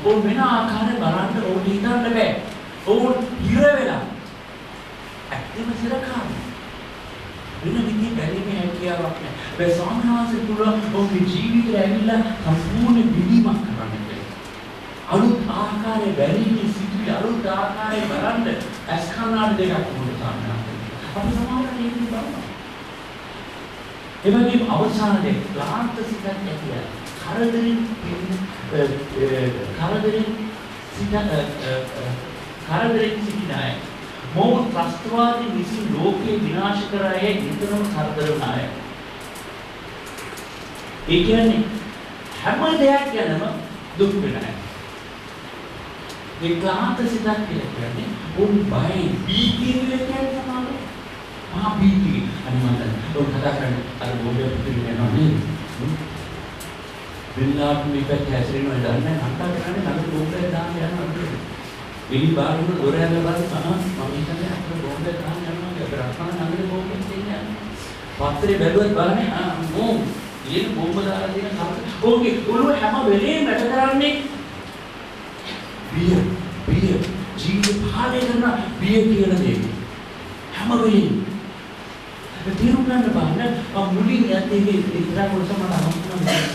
ඕන් වෙන ආකාරයෙන් බලන්න ඕන් හිතන්න බෑ. ඕන් හිර වෙලා. ඇත්තම සිරකාරයි. වෙන විදිහේ බැලීමේ හැකියාවක් නැහැ. ඒ ස්වාමීන් වහන්සේ තුල ඔහුගේ ජීවිතය ඇවිල්ලා සම්පූර්ණ විදීමක් කරන්න බැහැ. අලුත් ආකාරයේ බැලීමේ සිදුවි අලුත් ආකාරයේ බලන්න ඇස්කන්නාඩි දෙකක් උඩ ගන්නවා. අපි සමානව ඒක බලනවා. ඒ වගේම අවසානයේ ක්ලාන්ත සිතක් ඇතිය. කරදරින් සිටින අය. මොහු ත්‍රස්තවාදී විසින් ලෝකේ විනාශ කර අය නිතරම කරදර වන අය. ඒ කියන්නේ හැම දෙයක් ගැනම දුක් වෙන අය. ඒ ක්ලාන්ත සිතක් කියලා කියන්නේ උන් බයි බීතිය කියන්නේ සමානයි. බීතිය අනිවාර්යයෙන් උන් කතා කරන්නේ අර බෝලේ පිටින් යනවා නේද? විල්ලාට මේක හැසිරෙනවා දන්නේ නැහැ. අන්ට කරන්නේ නඩු බෝලේ දාන්න යනවා. විලි බාරුන දොර ඇරලා බලන්න මම හිතන්නේ අපේ බෝම්බේ දාන්න යනවා කියලා. රත්න නගරේ බෝම්බේ තියන්නේ. පත්‍රේ බැලුවත් බලන්නේ මෝ ඊයේ බෝම්බ දාලා තියෙන කවුද? ඕකේ ඔළුව හැම වෙලේම වැඩ කරන්නේ බිය ජීවිත පාලනය කරන බිය කියන දේ. හැම වෙලේම තීරු ගන්න බෑ. මම මුලින් යන්නේ ඉතර කොටස මම අහන්න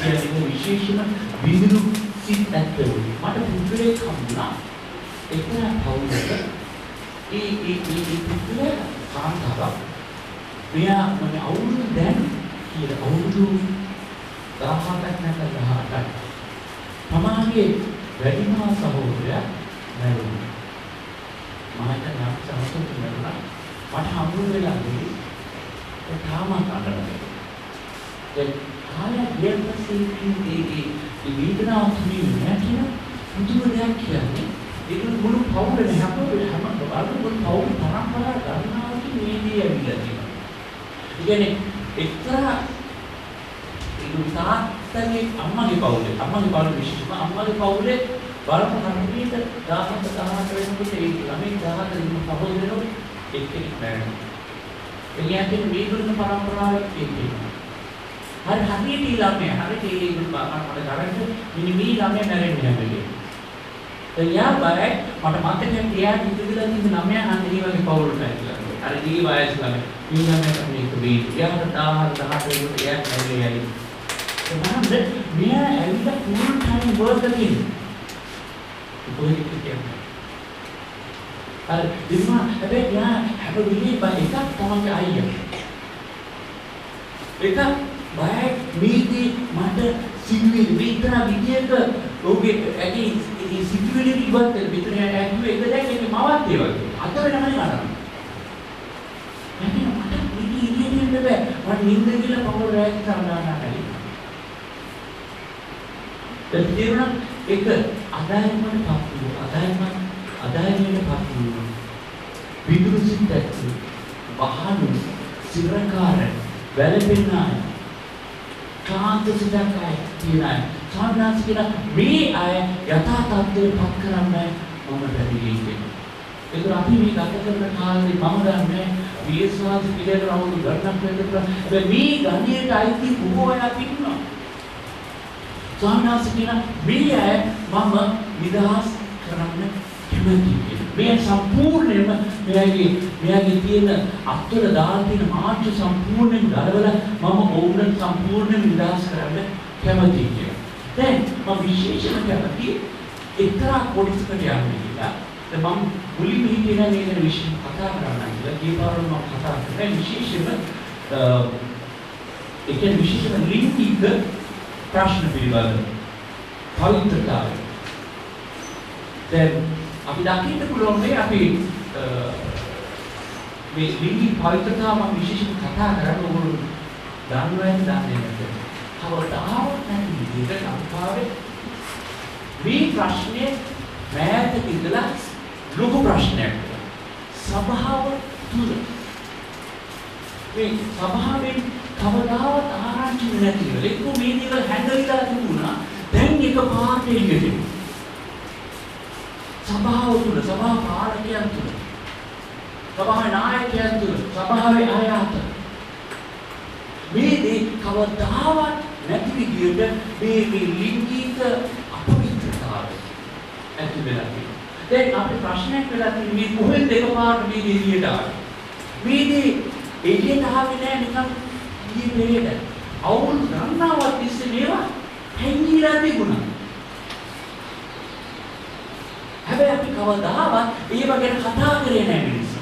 කියන්නේ විශේෂම විදුලු සිත් ඇත්තේ. මට පුදුලේ කම්ුණා. එක්තරා පවුලක ඒ පුදුලේ කාන්තාවක් මෙයා මම අවුරුදු දැන් කියලා අවුරුදු 17ක් නැත්නම් 18ක් තමාගේ වැඩිමහල් සහෝදරයා මැරුණා. මම හිතනවා සමහරවිට මැරුණා. මට හම්බු වෙලා ගිහින් ඒ තාම අඬනවා. ඒ කාලය ගියන් පස්සේ ඒ වේදනාව තුලින් නැතිව පුදුම දෙයක් කියන්නේ ඒක මුළු පවුලේ හැම බලන්න පවුල් පරම්පරා ගණනාවක මේදී ඇවිල්ලා තියෙනවා. ඒ කියන්නේ එක්තරා ඒ තාත්තගේ අම්මගේ පවුලේ විශේෂම අම්මගේ පවුලේ බලපු කර්මීට 17 වෙනකොට ඒ ළමයි 17 ඉන්න සහෝදරයෝ එක්කෙනෙක් මැරෙනවා. ඒ කියන්නේ මේගොල්ලෝ පරම්පරාවේ තියෙනවා. හරියට ළමයා හරියට ඒ මට කරන්නේ මිනි මේ ළමයා මැරෙන්නේ නැහැ. එයා බය මට මතකයි එයා ඉතිවිලා තියෙන ළමයා අන්න ඒ වගේ පවුලට ඇවිල්ලා. අර දී වයස් ළමයා. ඊළඟට මේක වී. එයාට 10 18 එයා ඇවිල්ලා. එතනද මෙයා ඇවිල්ලා full time work එකකින්. කොහෙද කියන්නේ? අර දිනවා හැබැයි යා හැබැයි බය එකක් තමයි අයියා. එක බය මේකේ මට සිදුවේ විතර විදියට ඔහුගේ ඇයි ඒ සිදුවෙලි ඉවත් විතර ඇහුවේ එක දැන් ඒක මවත් ඒ වගේ. අත වෙනම නෑ. මට ඉන්නේ බෑ. මට නිින්ද කියලා පොර රැක් කරනවා. දෙතියුණ එක අදායමකට පත් වූ අදායමකට පත් වූ විදුරු සිතක් වහනු සිරකාර වැළපෙනාය කාන්ත සිතක් අය තියනයි සාමාන්‍යයෙන් කියන මේ අය යථා තත්ත්වයට පත් කරන්නේ මම බැරිලි කියනවා. ඒක අපි මේ ගත කරන කාලේ මම දන්නේ විශ්වාස පිළිවෙල අවුරුදු ගණනක් වෙනකොට මේ ගණයට අයිති බොහෝ අය ඉන්නවා. සාමාන්‍යයෙන් කියන මේ අය මම නිදහස් කරන්න කැමතියි. මේ සම්පූර්ණයෙන්ම මෙයාගේ තියෙන අත්වල දාලා තියෙන මාර්ගය සම්පූර්ණයෙන් ගලවලා මම ඕනට සම්පූර්ණයෙන් නිදහස් කරන්න කැමතියි කියලා. දැන් මම විශේෂම කැමති එක්තරා කොටසකට යන්න කියලා. දැන් මම මුලින්ම හිතේ මේක විශේෂ කතා කරන්න කියලා කීපාරම මම කතා කරන්නේ විශේෂම ඒක විශේෂම ලිංගික ප්‍රශ්න පිළිබඳව පවිත්‍රතාවය. දැන් අපි දකින්න පුළුවන් මේ අපි මේ ලිංගික පවිත්‍රතාව මම විශේෂයෙන් කතා කරන්නේ ඕගොල්ලෝ දන්නවද දන්නේ නැද්ද? කවදාවත් නැති විදිහට අපාවේ මේ ප්‍රශ්නේ මෑතක ඉඳලා ලොකු ප්‍රශ්නයක්. සභාව තුල මේ සභාවෙන් කවදාවත් ආරංචි නැතිව එක්ක මේ දේවල් හැන්ඩල්ලා තිබුණා. දැන් එකපාරට එළියට සභාව තුල සභා පාලකයන් තුල සභාවේ නායකයන් තුල සභාවේ අය අතර මේ දේ කවදාවත් නැති විදිහට මේ ලිංගික අපවිත්‍රතාවය ඇති වෙලා තියෙනවා. දැන් අපේ ප්‍රශ්නයක් වෙලා තියෙන්නේ මේ කොහෙන්ද එකපාරට මේ එළියට ආවේ? මේදී එළියට ආවේ නෑ නිකන් ඊයේ පෙරේද. අවුල් ගණනාවක් තිස්සේ මේවා හැංගිලා තිබුණා. හැබැයි අපි කවදාවත් ඒව ගැන කතා කරේ නෑ මිනිස්සු.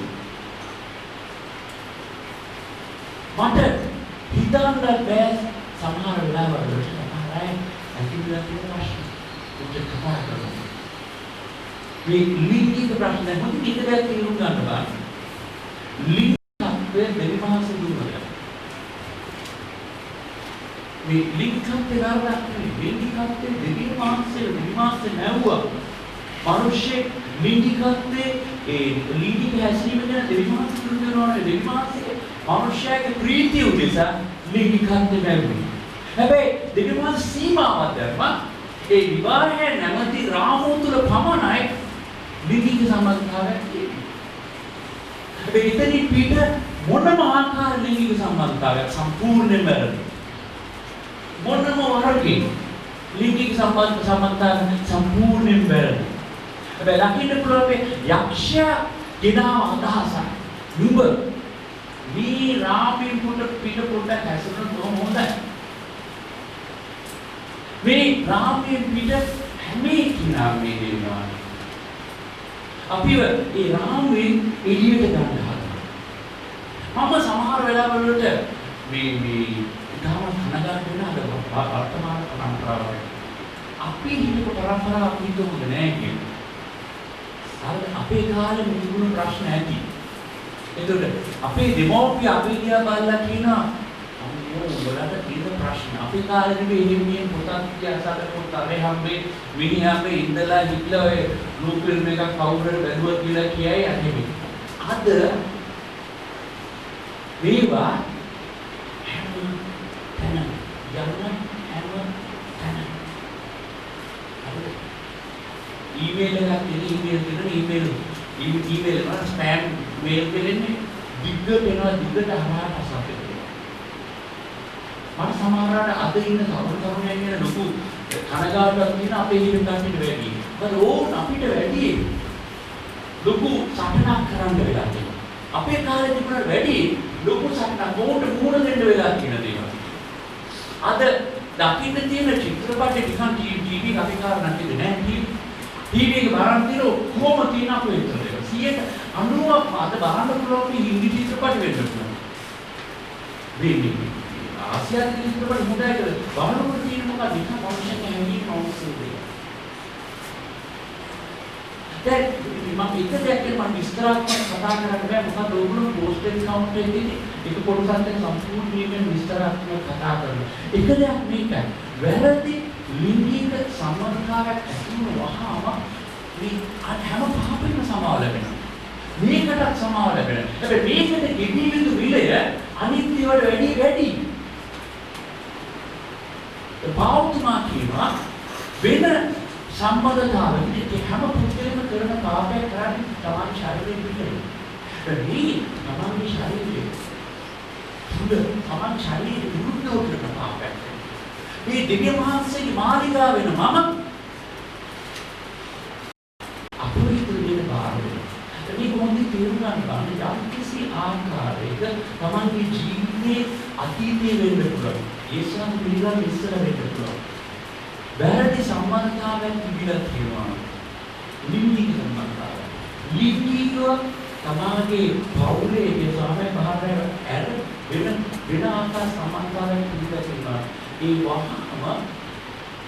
මට හිතන්න බෑ සමහර වෙලාවල සමහර අය ඇතිවලා තියෙන ප්‍රශ්න උත්තර කතා කරනවා. මේ ලිංගික ප්‍රශ්න මොකද ඉතින් තේරුම් ගන්න බෑ. ලිංගිකත්වය දෙවිමාස දුරට. මේ ලිංගිකත්වය ගානක් නෙවෙයි ලිංගිකත්වය දෙවිමාසෙ නැවුවා. මනුෂ්‍ය ලිංගිකත්වයේ ඒ ලිංගික හැසිරීම ගැන දෙවිමාස දුරනෝනේ දෙවිමාසයේ මනුෂ්‍යයාගේ ප්‍රීතිය උදෙසා ලිංගිකත්වය ලැබුණා. හැබැයි දෙවිමාස සීමාවක් දැම්මා. ඒ විවාහය නැමැති රාමුව තුල පමණයි ලිංගික සම්බන්ධතාවයක් තියෙන්නේ. හැබැයි එතනින් පිට මොනම ආකාර ලිංගික සම්බන්ධතාවයක් සම්පූර්ණයෙන්ම වැරදි. මොනම වරකින් ලිංගික සම්බන්ධතාවයක් සම්පූර්ණයෙන්ම වැරදි. හැබැයි ලකින්න පුළුවන් යක්ෂයා ගෙනාව අදහසක්. නුඹ මේ රාමෙන් පිට පොඩ්ඩක් හැසුනොත් කොහොම හොඳයි. මේ රාමයෙන් පිට හැම කෙනා මේ දෙනවා. අපිව ඒ රාමයෙන් එළියට ගන්න හදනවා. මම සමහර වෙලාවල වලට මේ ඊටම කනගාටු වෙන අද වර්තමාන පරම්පරාවයි. අපි හිතපු පරම්පරාව අපි හිතුවද නෑ කියන්නේ. අපේ කාලේ තිබුණු ප්‍රශ්න ඇති. එතකොට අපේ දෙමෝපිය අපි දිහා බලලා කියනවා උඹලට තියෙන ප්‍රශ්න අපි කාලේදී එහෙම පොතක් ඉතිහාසකට පොතේ හැම්බේ මිනිහාගේ ඉඳලා හිටලා ඔය බ්ලූ ෆිල්ම් එකක් කවුරුහරි බැලුවා කියලා කියයි අහෙමි. අද මේවා හැම තැනම ඊමේල් එකක් ඊමේල් වල ස්පෑම් මේල් දෙන්නේ දිග්ගට එනවා දිගට අහකට අසපේ. මම සමහරවිට අද ඉන්න තරුණයන් ගැන ලොකු කනගාටුවක් තියෙන අපේ හිතට ගන්නට වැඩි. මොකද ඕන් අපිට වැඩි ලොකු සටනක් කරන්න වෙලා තියෙනවා. අපේ කාලේ තිබුණාට වැඩි ලොකු සටනක් ඕන්ට මුහුණ දෙන්න වෙලා තියෙන දේවල්. අද දකින්න තියෙන චිත්‍රපටේ නිකන් ටීවී අපේ කාලේ නැතිද නෑ ටීවී එක බලන් තියෙන කොහොම තියෙන අපේ විතර ඒක 90ක් අද බලන්න පුළුවන් හින්දි චිත්‍රපට වෙන්න පුළුවන්. වෙන්නේ ආසියානු චිත්‍රපට හොඳයි කියලා බලනකොට තියෙන මොකක්ද නිකන් මොනිෂන් හැංගී නෝස්සේ. දැන් මම එක දෙයක් මම විස්තරාත්මක කතා කරන්න බෑ මොකද ඕගොල්ලෝ පෝස්ට් account එකේදී එක කොටසක් ගැන සම්පූර්ණයෙන් විස්තරාත්මක කතා කරනවා. එක දෙයක් මේකයි. වැරදි ලිංගික සම්බන්ධතාවයක් ඇති වුණාම මේ හැම පාපෙම සමාව ලැබෙනවා. මේකටත් සමාව ලැබෙනවා. හැබැයි මේකට ගෙඩි විදු විලය අනිත් ඒවාට වැඩි. පාවුතුමා කියනවා වෙන සම්බන්ධතාවයකට හැම පුද්ගලයෙක්ම කරන පාපයක් කරන්නේ තමන්ගේ ශරීරයෙන් විතරයි. මේ තමන්ගේ ශරීරයේ තමන් ශරීරයේ විරුද්ධව කරන පාපයක්. මේ දිව්‍ය මහන්සියගේ මාලිගාව වෙන මම අපරිහිත වෙන බාරය. මේ කොහොමද තේරුම් ගන්න බෑ යම් කිසි ආකාරයක තමන්ගේ ජීවිතයේ අතීතයේ වෙන්න පුළුවන්. ඒසම් පිළිගන්න ඉස්සර වෙන්න පුළුවන්. වැරදි සම්බන්ධතාවයක් තිබිලා තියෙනවා. ලිංගික සම්බන්ධතාවය. ලිංගිකව තමන්ගේ පෞරයේ ස්වාමය භාවය ඇර වෙන ආකාර සම්බන්ධතාවයක් තිබිලා තියෙනවා. ඒ වහම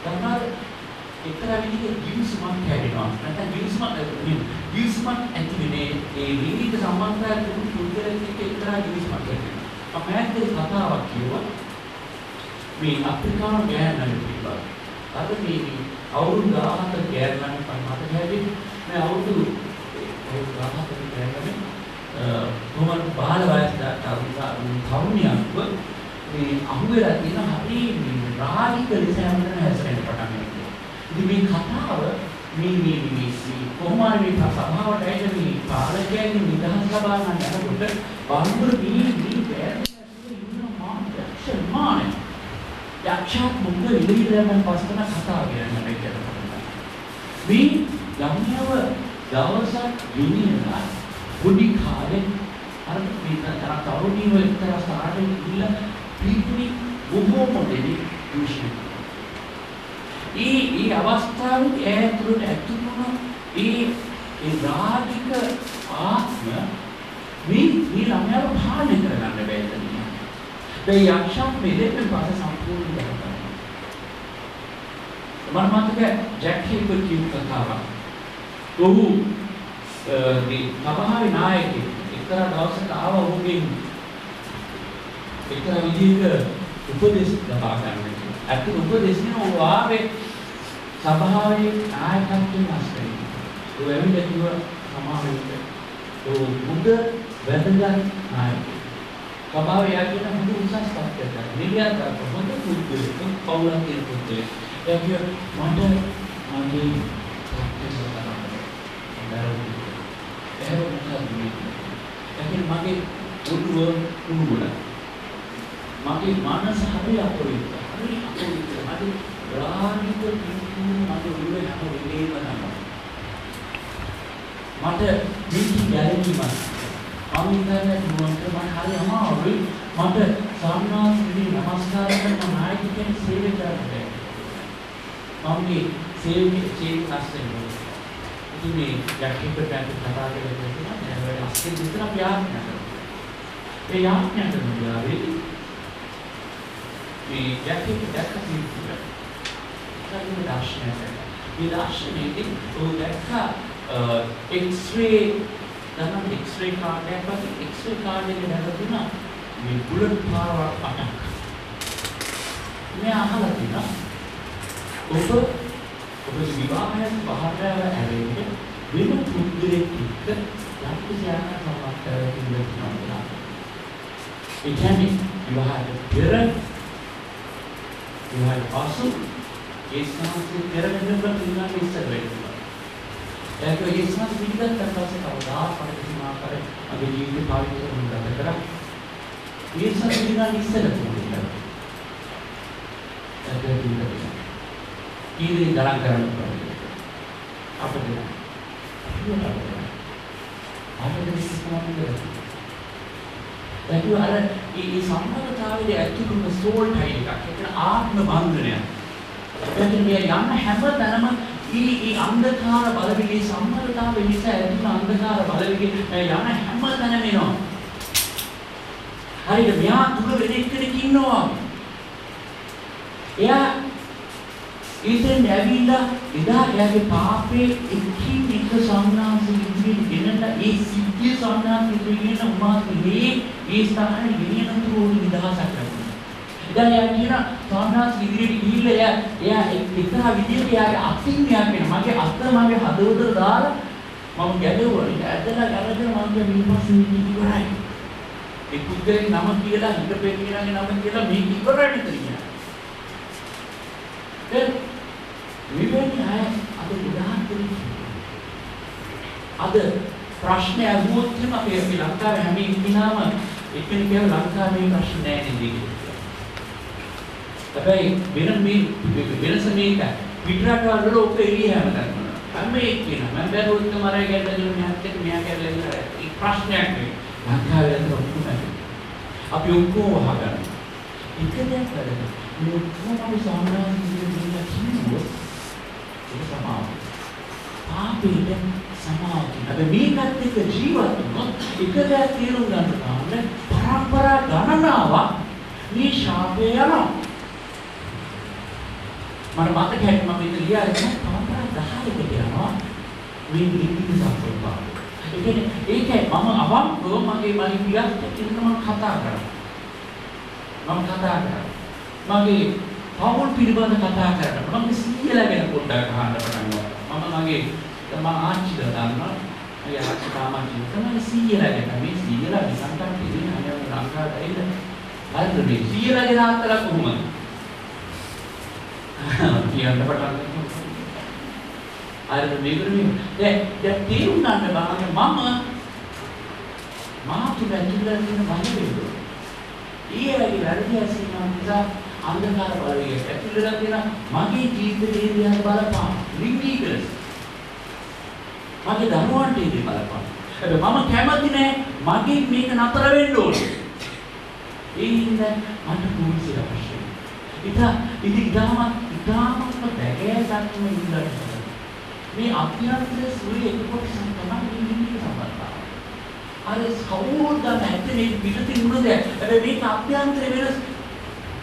තමයි එක්තරා විදිහේ ජීවිසමක් හැදෙනවා. නැත්නම් ජීවිසමක් ඇති වෙන්නේ ඒ ලිංගික සම්බන්ධතාවය තිබුණු පුද්ගලයෙක් එක්ක එක්තරා ජීවිසමක් හැදෙනවා. අපහැද්දේ කතාවක් කියුවා මේ අප්‍රිකානු ගෑනන් පිළිබඳව. අද මේ අවුරුදු 17 ගෑනන් මට හැදෙන්නේ මේ අවුරුදු 17 ගෑනන් කොහොමද බාල වයසට තරුණියන්ව මේ අහුවෙලා තියෙන හරි රාජික ලෙස හැමදෙනා හැසිරෙන්න පටන් ගන්නවා. ඉතින් මේ කතාව මේ කොහොමද මේ සභාවට ඇවිත් මේ පාලකයන් නිදහස් ලබා ගන්න යනකොට බාහිර මේ මානේ යක්ෂාත් මුංග ඉලිරයන් පස්සන කතාව කියන්නේ මේකට. මේ ළමයව දවසක් ගෙනියලා පොඩි කාලේ අර මේ තරුණියව එක්තරා ස්ථානයක ගිහිල්ලා පිළිපිලි බොහෝම දෙවි දුෂ්ණ. ඒ අවස්ථාවේ ඈතුලට ඇතුළුන ඒ රාගික ආත්ම මේ ළමයාව පාලනය කරගන්න බැහැ. ඒ යක්ෂයා මෙලෙස පාස සම්පූර්ණ කරනවා. මම මතක ජැක් හිපර් කියපු කතාවක්. ඔහු මේ සභාවේ නායකයෙක් එක්තරා දවසක ආවා ඔහුගෙන් එක්තරා විදිහක උපදෙස් ලබා ගන්න. අත් උපදෙස්නේ ඔහු ආවේ සභාවේ නායකත්වයෙන් අස්කරේ. ඔහු ඇවිල්ලා කිව්වා සමාවෙන්න. ඔහු මුද වැදගත් නායකයෙක්. සභාවේ යකින මුදු උසස් පත්කයක්. නිලයක් හොඳ පුද්ගලෙක් පවුලක් කියන පුද්ගලෙක්. එයා මට මගේ මගේ ඔළුව උණුගුණ මගේ මනස හරි අපරිත මගේ රාගික පිටුම මගේ ඔළුවේ හැම වෙලේම නැහැ මට මේකී ගැලවීමක් අමිතන්නේ මොන්ට මම හරි අමාරුයි මට සම්මානදී නමස්කාර කරන නායක කෙනෙක් සේවය කරන්න මමගේ සේවකේ හස්තෙන් ඉතින් යක්ෂිකට කතා කරලා නෑ අස්සේ විතර යාඥා කරනවා. ඒ යාඥා කරනවා මේ යක්ෂික දැක්කේ ඉතින් දර්ශනය කරනවා. මේ දර්ශනයේදී ਉਹ දැක්කා X-ray ගන්න X-ray කාඩ් එකක් වගේ X-ray කාඩ් එකේ දැකලා තියෙනවා මේ බුලට් පාරවල් 8ක්. මේ අහලා තියෙනවා ඔබ විවාහයෙන් පහරව ඇරෙන්නේ වෙන පුද්ගලෙක් එක්ක යම්කිසි ආකාරයකට ඉඳලා. ඒ කියන්නේ විවාහයට පෙර විවාහය පසු ඒ සංස්කෘතිය පෙරගෙන ඉන්නවා ඉස්සර වෙනවා. ඒක ඒ සංස්කෘතිය පිළිගත් පස්සේ කවදාවත් ප්‍රතිමාකාර අපේ ජීවිතේ පාවිච්චි කරන්න කරා. ඒ සංස්කෘතිය ඉස්සර වෙනවා. ඒක ඊදී ගණන් කරන්න පුළුවන්. අපිට ඒක අර මේ සම්බන්ධතාවයේ ඇතුළුම සෝල් ටයි එකක්. ඒක ආත්ම බන්ධනයක්. එතන මේ යන්න හැම තැනම මේ අන්ධකාර බලවේගයේ සම්බන්ධතාවය නිසා ඇතුළු අන්ධකාර බලවේගයේ යන හැම තැනම එනවා. හරියට මෙහා තුල වෙන එක්කෙනෙක් ඉන්නවා. එයා ඉතින් ඇවිල්ලා එදා එයාගේ පාපේ එකින් එක සංඥාන්සේ ඉදිරියට ගෙනලා ඒ සිද්ධිය සංඥාන්සේ ඉදිරියට උමාගේ ඒ ස්ථානයේ ගෙනියන තුරු නිදහසක් කරනවා. එදා එයා කියන සංඥාන්සේ ඉදිරියට ගිහිල්ලා එයා එක්තරා විදිහට එයාගේ අතින් මෙයා කියන මගේ අත මගේ හදවතට දාලා මම ගැලෙවුවා. ඒක ඇදලා අරගෙන මම මිනිපස්සේ ඉවරයි. ඒ පුද්ගලගේ නම කියලා හිතපේ කියලාගේ නම කියලා මේක ඉවරයි කියලා. මෙවැනි අය අද උදාහරණ අද ප්‍රශ්න අහුවොත් අපේ ලංකාවේ හැම ඉන්නාම එක්කෙනෙක් ලංකාවේ ප්‍රශ්න නැහැ නේද? හැබැයි වෙනස මේක පිටරටවල වල ඔක එළිය හැමදාම හැම එක්කෙනා මම බැලුවොත් මරය ගැටලු මෙහත් එක්ක මෙහා ගැටලු ඉවරයි. ඒ ප්‍රශ්නයක් නෙවෙයි. ලංකාවේ අද ඔක්කොම අපි ඔක්කොම වහගන්න. එක දෙයක් කරගන්න. මේ ඔක්කොම අපි සාමාන්‍යයෙන් කියනවා ඒක සමාව. පාපේ සමාව. හැබැයි මේකත් එක්ක ජීවත් වුණොත් එක දෙයක් තේරුම් ගන්න තමයි පරම්පරා ගණනාවක් මේ ශාපය යනවා. මට මතකයි මම ඉතින් ලියාගෙන පරම්පරා 10කට යනවා මේ ඉතිරි සම්පූර්ණ. ඒ කියන්නේ ඒකයි මම අවංකව මගේ පියත් එක්ක මම කතා කරා. මගේ පවුල් පිළිබඳ කතා කරනවා. මම සීයලා ගැන පොඩ්ඩක් අහන්න පටන් ගත්තා. මම ආච්චිට දන්නවා. මගේ ආච්චි තාමත් තමයි සීයලා ගැන. මේ සීයලා විසන්තන් කියන අය ලංකාවට ඇවිල්ලා හරිද මේ සීයලා ගැන අහලා කොහොමද? කියන්න පටන් ගත්තා. හරිද මේකනේ. දැන් තේරුම් ගන්න බෑ මම මාතුල ඇතුළේ තියෙන බලවේගය. ඊයගේ වැඩි ඇසීම නිසා අන්ධකාර බලවේගය ඇතුළේ තියෙන මගේ ජීවිතයේ දිහා බලපන් ලිංගිකලස් මගේ දරුවන්ට ඉදී බලපන්. හැබැයි මම කැමති නෑ මගේ මේක නතර වෙන්න ඕනේ. ඒ හින්දා මට පුරුෂය අවශ්‍යයි. ඉතින් ඉතාමත් බැගෑගත්ම ඉඳලා මේ අභ්‍යන්තර සූර්ය එක කොටසක් තමයි ඉන්නේ සම්බන්ධතාව. අර කවුරුද නැත්තේ පිටින් උන දෙයක්. හැබැයි මේක අභ්‍යන්තර වෙනස්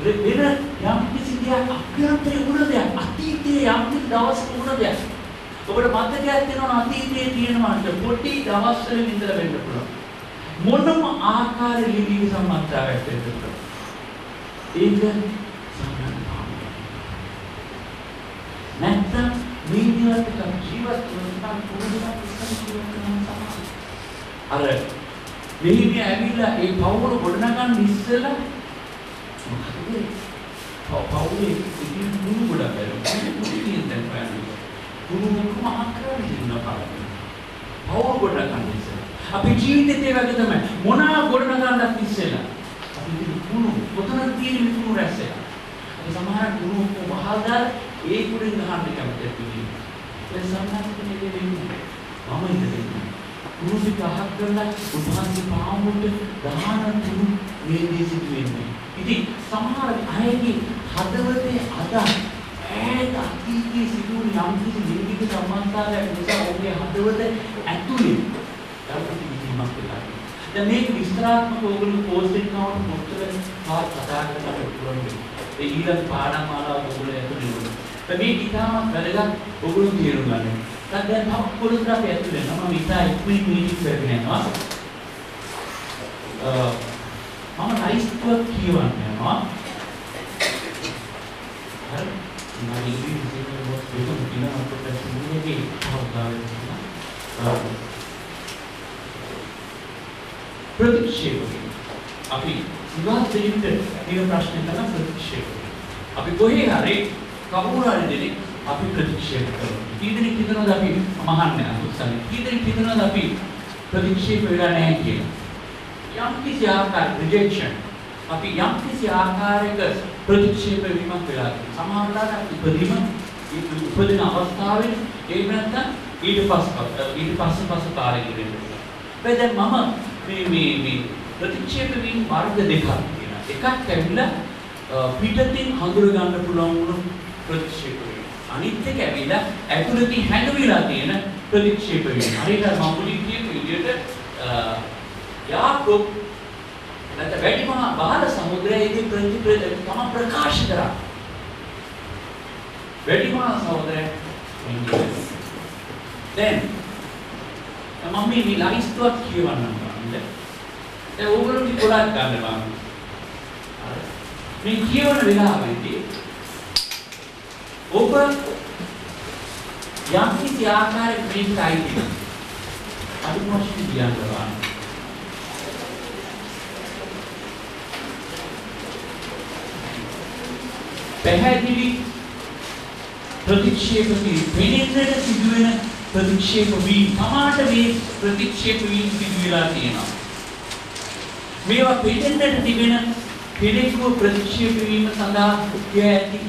වෙන යම් කිසි දෙයක් අභ්‍යන්තරේ උන දෙයක් අතීතයේ යම් කිසි දවසක උන දෙයක්. ඔබට මතකයක් තියෙනවා අතීතයේ තියෙනවා පොඩි දවස්වල ඉඳලා වෙන්න පුළුවන්. මොනම ආකාරයේ ලිවි සම්බන්ධතාවයක් වෙන්න පුළුවන්. ඒක සම්බන්ධතාවය. නැත්නම් මේනියට ජීවත් වෙන පුරුදුමත් ජීවත් කරන සමාජය. අර මෙහිදී ඇවිල්ලා ඒ පවුල ගොඩනගන්න ඉස්සෙල්ලා මොකද පවුලේ ඉතින් දුරු ගොඩක් වෙනවා. දුරුම ආකාරයෙන් ඉන්නවා. පවුල ගොඩනගන්න ඉස්සෙල්ලා අපි ජීවිතේ වගේ තමයි මොනවා ගොඩනගන්නත් ඉස්සෙල්ලා අපි දුරු කොතනද තියෙන දුරු රැස්සෙලා. ඒ සමහර දුරු වහල්දාර ඒ කුඩින් ගහන්න කැමති පිළි. ඒ සම්මානිතනේ දෙන්නේ. මම ඉතින් දුරුසික අහක් කරලා උන්වහන්සේ පාමුලට ගහන දුරු මේ දේශිත වෙන්නේ. ඉතින් සමහර අයගේ හදවතේ අද ඈත අතීතයේ සිදුවුණු යම් කිසි නිර්වික සම්බන්ධතාවයක් නිසා ඔහුගේ හදවත ඇතුලේ යම්කිසි වෙලා. දැන් මේක විස්තරාත්මක ඕගොල්ලෝ පෝස්ට් එකක් කරනකොට මොකද කතා කරලා පුළුවන්. ඒ ඊළඟ පාඩම් මාලාව ඔයගොල්ලෝ ඇතුළේ ඉන්න. මේ ඉතාමත් වැදගත් ඔයගොල්ලෝ තේරුම් ගන්න. දැන් තව පොඩ්ඩක් අපි ඇතුළේ යනවා. මම ඉතා ඉක්මනින් මීටින්ග් කරගෙන යනවා. මම ලයිස්ට්ුවක් කියවන්න යනවා. හරි. මම ඉංග්‍රීසි එකේ දෙකක් තියෙනවා අපිට සිංහලයේ අවස්ථාවක් ප්‍රතික්ෂේප අපි සුගත දෙන්න තියෙන ප්‍රශ්න කරන ප්‍රතික්ෂේප අපි කොහේ හරි කවුරු හරි දෙන්නේ අපි ප්‍රතික්ෂේප කරනවා. කීදෙනෙක් හිතනවාද අපි මහන්නේ අසුසන්නේ. කීදෙනෙක් හිතනවාද අපි ප්‍රතික්ෂේප වෙලා නැහැ කියලා. යම් කිසි ආකාර rejection අපි යම් කිසි ආකාරයක ප්‍රතික්ෂේප වීමක් වෙලා තියෙනවා. සමහරවිට උපදින අවස්ථාවේ ඒ නැත්තම් ඊට පස්සේ කාර්යය වෙනවා. දැන් මම මේ ප්‍රතික්ෂේප වීම මාර්ග දෙකක් තියෙනවා. එකක් ඇවිල්ලා පිටතින් හඳුර ගන්න පුළුවන් වුණු ප්‍රතික්ෂේප වීම. අනිත් එක ඇවිල්ලා ඇතුළතින් හැඟවිලා තියෙන ප්‍රතික්ෂේප වීම. හරියට මම මුලින් කියපු විදිහට යාකෝබ් නැත්නම් වැඩිමහා බාල සමුද්‍රයේදී තම ප්‍රකාශ කරා. වැඩිමහා සමුද්‍රය දැන් මම මේ ලයිස්ට්ුවක් කියවන්නම් බලන්න. දැන් ඕගොල්ලෝ ගොඩක් ගන්න බලන්න. මේ කියවන වෙලාවෙදී ඔබ යම් කිසි ආකාරයක මේකට අයිති අනුමෝෂණ කියනවා. පැහැදිලි ප්‍රතික්ෂේප පිළිවෙලට සිදුවෙන ප්‍රතික්ෂේප වීම තමාට මේ ප්‍රතික්ෂේප වීම සිදු වෙලා තියෙනවා. මේවා පිළිෙන්නට තිබෙන කෙනෙකුව ප්‍රතික්ෂේප වීම සඳහා කිය ඇති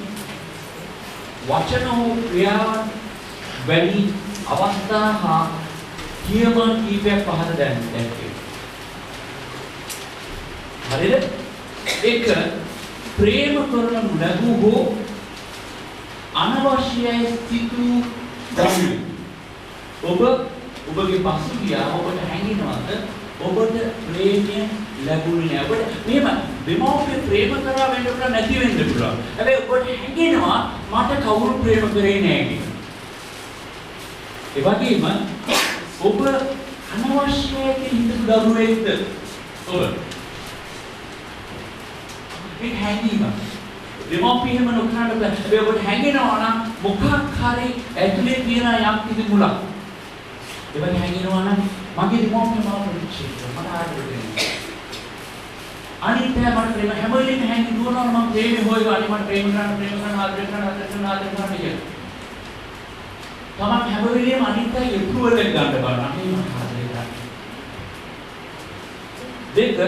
වචන හෝ ක්‍රියාවන් වැනි අවස්ථා හා කියමන් කීපයක් පහත දැක්වේ. හරිද? එක ප්‍රේම කරන ලැබූ හෝ අනවශ්‍යයි සිටු දමු. ඔබගේ පසුගියා ඔබට හැඟෙනවද ඔබට ප්‍රේමය ලැබුණේ නැහැ. ඔබට මෙහෙම දෙමෝපිය ප්‍රේම කරා වෙන්න පුළුවන් නැති වෙන්න පුළුවන්. හැබැයි ඔබට හැඟෙනවා මට කවුරු ප්‍රේම කරේ නැහැ කියලා. ඒ වගේම ඔබ අනවශ්‍යයි හිතපු දරුවෙක්ද ඔබ මේ හැඟීම දෙමෝපියම නොකරන්න බෑ. හැබැයි ඔබට හැඟෙනවා නම් මොකක් හරි ඇතුලේ තියෙන යම් කිසි මුලක්. ඒ වගේ හැඟෙනවා නම් මගේ දෙමෝපිය මාව ප්‍රතික්ෂේප කරනවා. මට ආදරය දෙනවා. අනිත් පැය මට ප්‍රේම හැම වෙලේම හැංගි දුවනවා මම ප්‍රේමේ හොයනවා. අනිත් මට ප්‍රේම කරන්න ආදරය කරන්න කියලා. තමන් හැම වෙලේම අනිත් අය එප්‍රූවල් එක ගන්න බලනවා. මේ මම ආදරය කරනවා. දෙක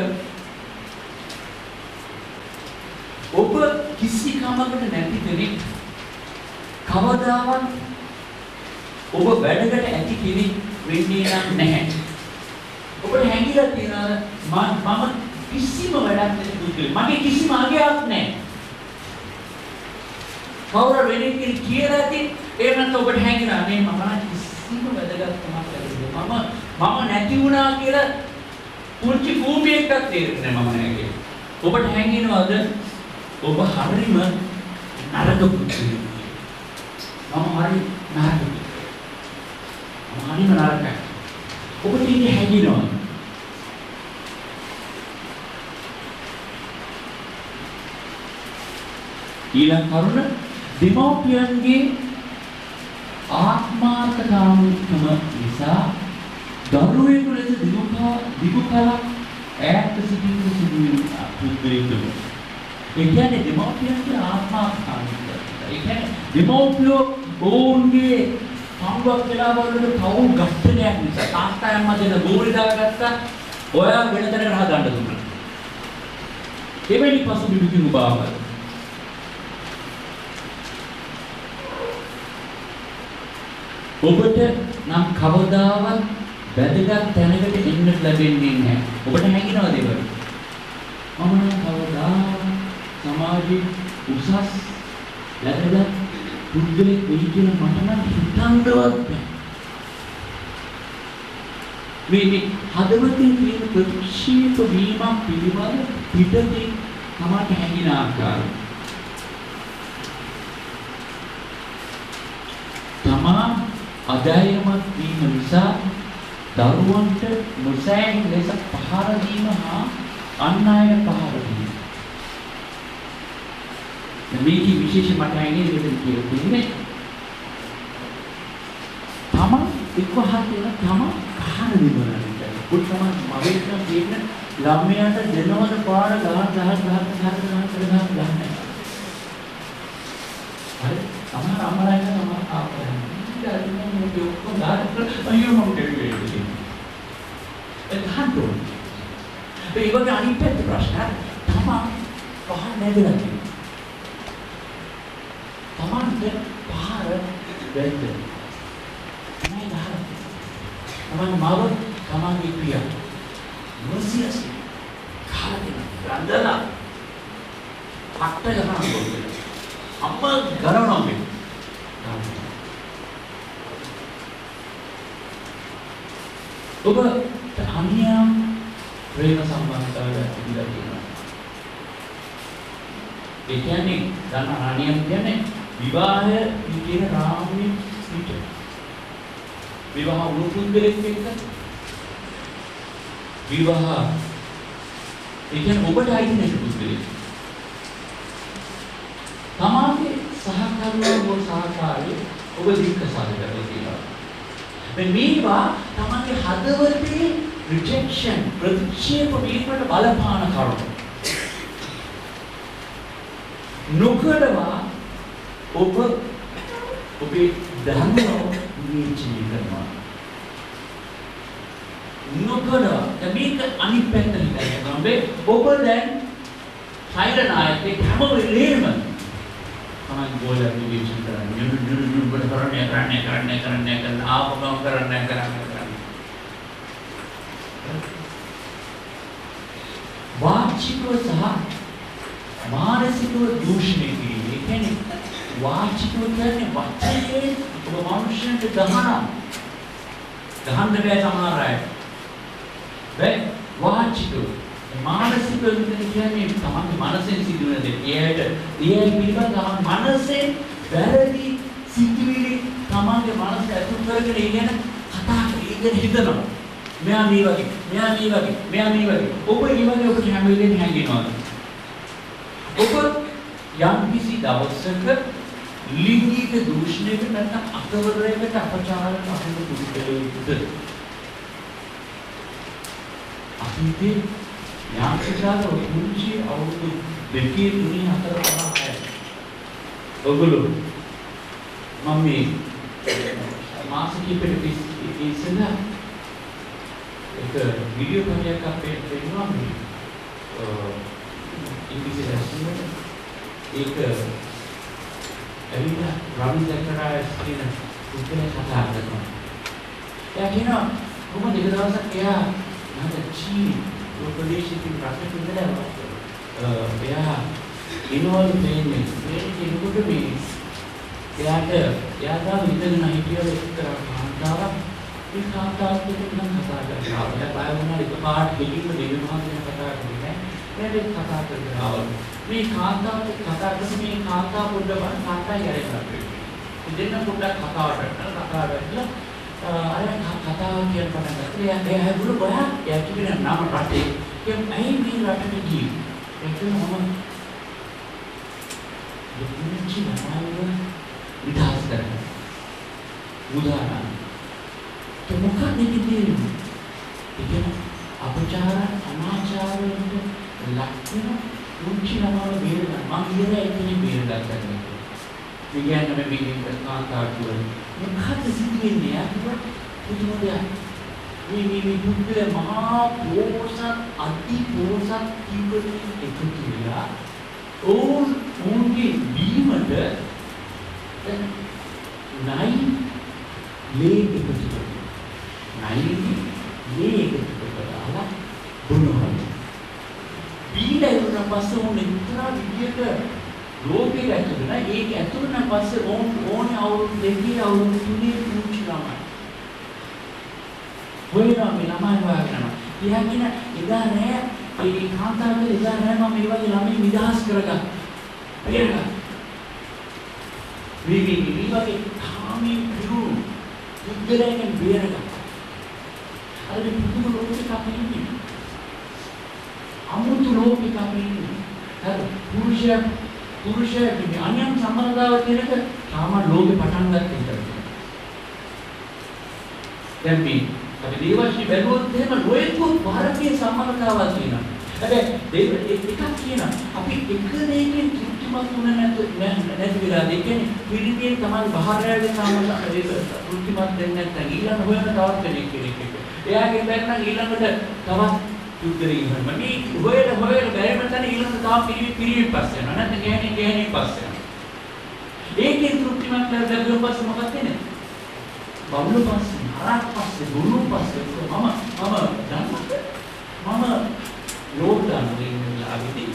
ඔබ කිසි කමකට නැති කෙනෙක් කවදාවත් ඔබ වැඩකට ඇති කෙනෙක් වෙන්නේ නම් නැහැ. ඔබට හැංගිලා තියෙනවා මම කිසිම වැඩක් නැති පුද්ගලෙක්. මගේ කිසිම අගයක් නැහැ. කවුරු වෙන කෙනෙක් කියලා ඇති ඒ නැත්නම් ඔබට හැංගිලා නේ මම කිසිම වැදගත්කමක් නැහැ. මම නැති වුණා කියලා පුංචි කූඹියක්වත් තේරෙන්නේ නැහැ මම නැහැ කියලා. ඔබට හැංගෙනවද ඔබ හරිම නරක පුද්ගලෙක්. මම හරි නරකයි. මම හරිම නරකයි. ඔබට ඉන්නේ හැංගෙනවද? ඊළඟ කරුණ දෙමව්පියන්ගේ ආත්මාර්ථකාමීකම නිසා දරුවෙකු ලෙස දිගු කලක් ඈත සිටින සිදුවීම් පුද්ගලයෙකු. ඒ කියන්නේ දෙමව්පියන්ගේ ආත්මාර්ථකාමීකම. ඒ කියන්නේ දෙමව්පියෝ ඔවුන්ගේ පංගුවක් වෙලා වලට පවුල් ගැටණයක් නිසා තාත්තා අම්මා දෙන බෝරි දාගත්තා. ඔයා වෙන තැනකට හදන්න දුන්නා. එවැනි පසුබිමකින් ඔබ ආවා. ඔබට නම් කවදාවත් වැදගත් තැනකට එන්න ලැබෙන්නේ නැහැ. ඔබට හැඟෙනවද ඒක? මම නම් කවදාවත් සමාජයේ උසස් වැදගත් පුද්ගලෙක් වෙයි කියලා මට නම් හිතන්නවත් බැහැ. මේ හදවතින් තියෙන ප්‍රතික්ෂේප වීමක් පිළිබඳ පිටතින් තමයි හැඟෙන ආකාරය. තමා අධෛර්යමත් වීම නිසා දරුවන්ට නොසෑහෙන ලෙස පහර දීම හා අන් අයට පහර දීම. මේකේ විශේෂ මට ඇඟේ දෙන්න කියලා තියෙන්නේ. තමන් එක්වහා කියලා තමන් පහර දෙනවා. පුත් තමන් මවෙන්න කියන ළමයාට දෙනවද පාර ගහන්න. හරි සමහර අම්මලා තමයි ආපහු ये उसको दाद पर ये मोटिवेट करेगी एक हाथों तो ये वाला अनिपैत प्रश्न थमा बाहर नहीं दिलाती थमा ने बाहर रहते नहीं बाहर थमा मावत थमा की क्रिया मसीहा से खाते ना रंजना पट्टे जहाँ बोलते अम्मा गरम में ඔබ අන්‍යයන් ප්‍රේම සම්බන්ධතාවයක් තිබිලා තියෙනවා. ඒ කියන්නේ ධර්ම අන්‍යයන් කියන්නේ විවාහය කියන රාමුවේ පිට. විවාහ වුණු පුද්ගලෙක් එක්ක විවාහ ඒ කියන්නේ ඔබට අයිති නැති පුද්ගලෙක්. තමාගේ සහකරුවෝ සහකාරී ඔබ දික්කසාද කරලා තියෙනවා. මේවා තමන්ගේ හදවතේ රිජෙක්ෂන් ප්‍රතික්ෂේප වීමට බලපාන කරුණු. නොකරවා ඔබ ඔබේ ධර්මෝ නිචී කරනවා. නොකරවා මේක අනිත් පැත්ත හිතන්න. ඔබ දැන් සයිලනායකේ හැම වෙලේම हमारे बोल रहे हैं विवेचन करने आप काम करने वाचिको सह मानसिको दूषणे के लिए कहने वाचिको कहने वचने वो मनुष्य के दहन में समान रहा है वे वाचिको मानसिक කියන්නේ තමන්ගේ මනසෙන් සිදුවෙන දේ. ඒ පිළිබඳ තමන්ගේ මනසෙන් වැරදි සිතුවිලි තමන්ගේ මනස ඇතුල් කරගෙන ඉගෙන කතා කරගෙන හිතනවා. මෙයා මේ වගේ, මෙයා මේ වගේ, මෙයා මේ වගේ. ඔබ මේ වගේ ඔබට හැම වෙලේම හැංගෙනවද? ඔබ යම් කිසි දවසක ලිංගික දූෂණයකට නැත්නම් අතවරයකට අපචාරයකට අහු දුකලෙද? අතීතේ यात्रा ऊंची और देखिए दुनिया हतर रहा है ओगलो मम्मी मास की पे इसना एक वीडियो करने का पे देखना मैं इंग्लिश लेसन में एक एलिना रामी जकरा स्क्रीन පුද්ගලයා කතා කරනවා. එයා කියනවා කොහොමද එක දවසක් එයා චීන ප්‍රදේශයේ රටක ඉඳලා එයා ඉනවලු දෙන්නේ කෙනෙකුට මේ එයා ගාව ඉඳගෙන හිටියලු එක්තරා කාන්තාවක් ඒ කාන්තාවත් එක්ක නම් කතා කරනවා. එයා බය වුණා එකපාරට හෙලිම දෙවියන් වහන්සේ කතා කරන්නේ නැහැ. කතා කරනවා. මේ කාන්තාවත් කතා කරන මේ කාන්තාව පොඩ්ඩක් කාන්තාවයි ගැරෙනවා. දෙන්න පොඩ්ඩක් කතා කරලා අර කතාව කියන පටන් ගත්තා. එයා හැබුණු බයා එයා කිව්වේ නම රටේ. ඒ ඇයි මේ රටට ගියේ? ඒක මම දෙන්නේ නමයි විදාස් කරනවා. උදාහරණ. તો මොකක්ද කියන්නේ? ඒක අපචාර අනාචාරවලට ලක්ෂණ මුංචි නමවල බේරගන්න. මම කියන්නේ ඒකනේ බේරගන්න. විඥාන මේ කාන්තාවුන් මොකක්ද සිදුවෙන්නේ? අපිට පුදුමයක්. මේ පුදුමේ මහා පෝසත් අති පෝසත් කීපෙකින් එකතු වෙලා ඕන්ගේ බීමට නයි ලේ එකතු කරනවා. නයි ලේ එකතු කරලා බොනවා. බීලා ඉන්න පස්සේ ඕනේ ඉතර විදියට ලෝකෙට ඇතුළේ ඒක ඇතුළේ පස්සේ ඕනේ අවුරුදු දෙකේ අවුරුදු තුනේ පුංචි ළමයි. හොයනවා මේ ළමයි හොයාගෙනම. ඉතින් එදා නෑ ඒ කාන්තාවගේ එදා නෑ මම මේ වගේ ළමයි නිදහස් කරගත්තා. බේරගත්තා. මේ වගේ කාමී පිරු පුද්ගලයන් බේරගත්තා. අර මේ පුදුම ලෝකෙක අපි ඉන්නේ. අමුතු ලෝකෙක අපි ඉන්නේ. අර පුරුෂයා අන්‍යයන් සම්බන්ධතාව කියනක තාම ලෝකෙ පටන් ගන්න ඉතින්. දැන් මේ අපි දේවශ්‍රී බැලුවොත් එහෙම ලෝකෙක ಭಾರತೀಯ සම්බන්ධතාවක් තියෙනවා. හැබැයි එකක් කියනවා අපි එක දෙයකින් තෘප්තිමත් වුණ නැති වෙලා ඒ කියන්නේ පිළිපියෙන් තමයි බාහිරයේ තෘප්තිමත් වෙන්නේ නැත්නම් ඊළඟ හොයන තවත් කෙනෙක්. එයාගේ බැරි නම් ඊළඟට තවත් යුද්ධේ ඉන්නවා. මේ හොයන බැරිම තැන ඊළඟ තව පිළිවෙත් පස්සේ යනවා. නැත්නම් ගෑණි පස්සේ යනවා. ඒකේ තෘප්තිමත් කරලා පස්සේ මොකක්ද වෙන්නේ? බබළු පස්සේ, හරක් පස්සේ, දුරු පස්සේ මම ලෝකදාන ආවිදී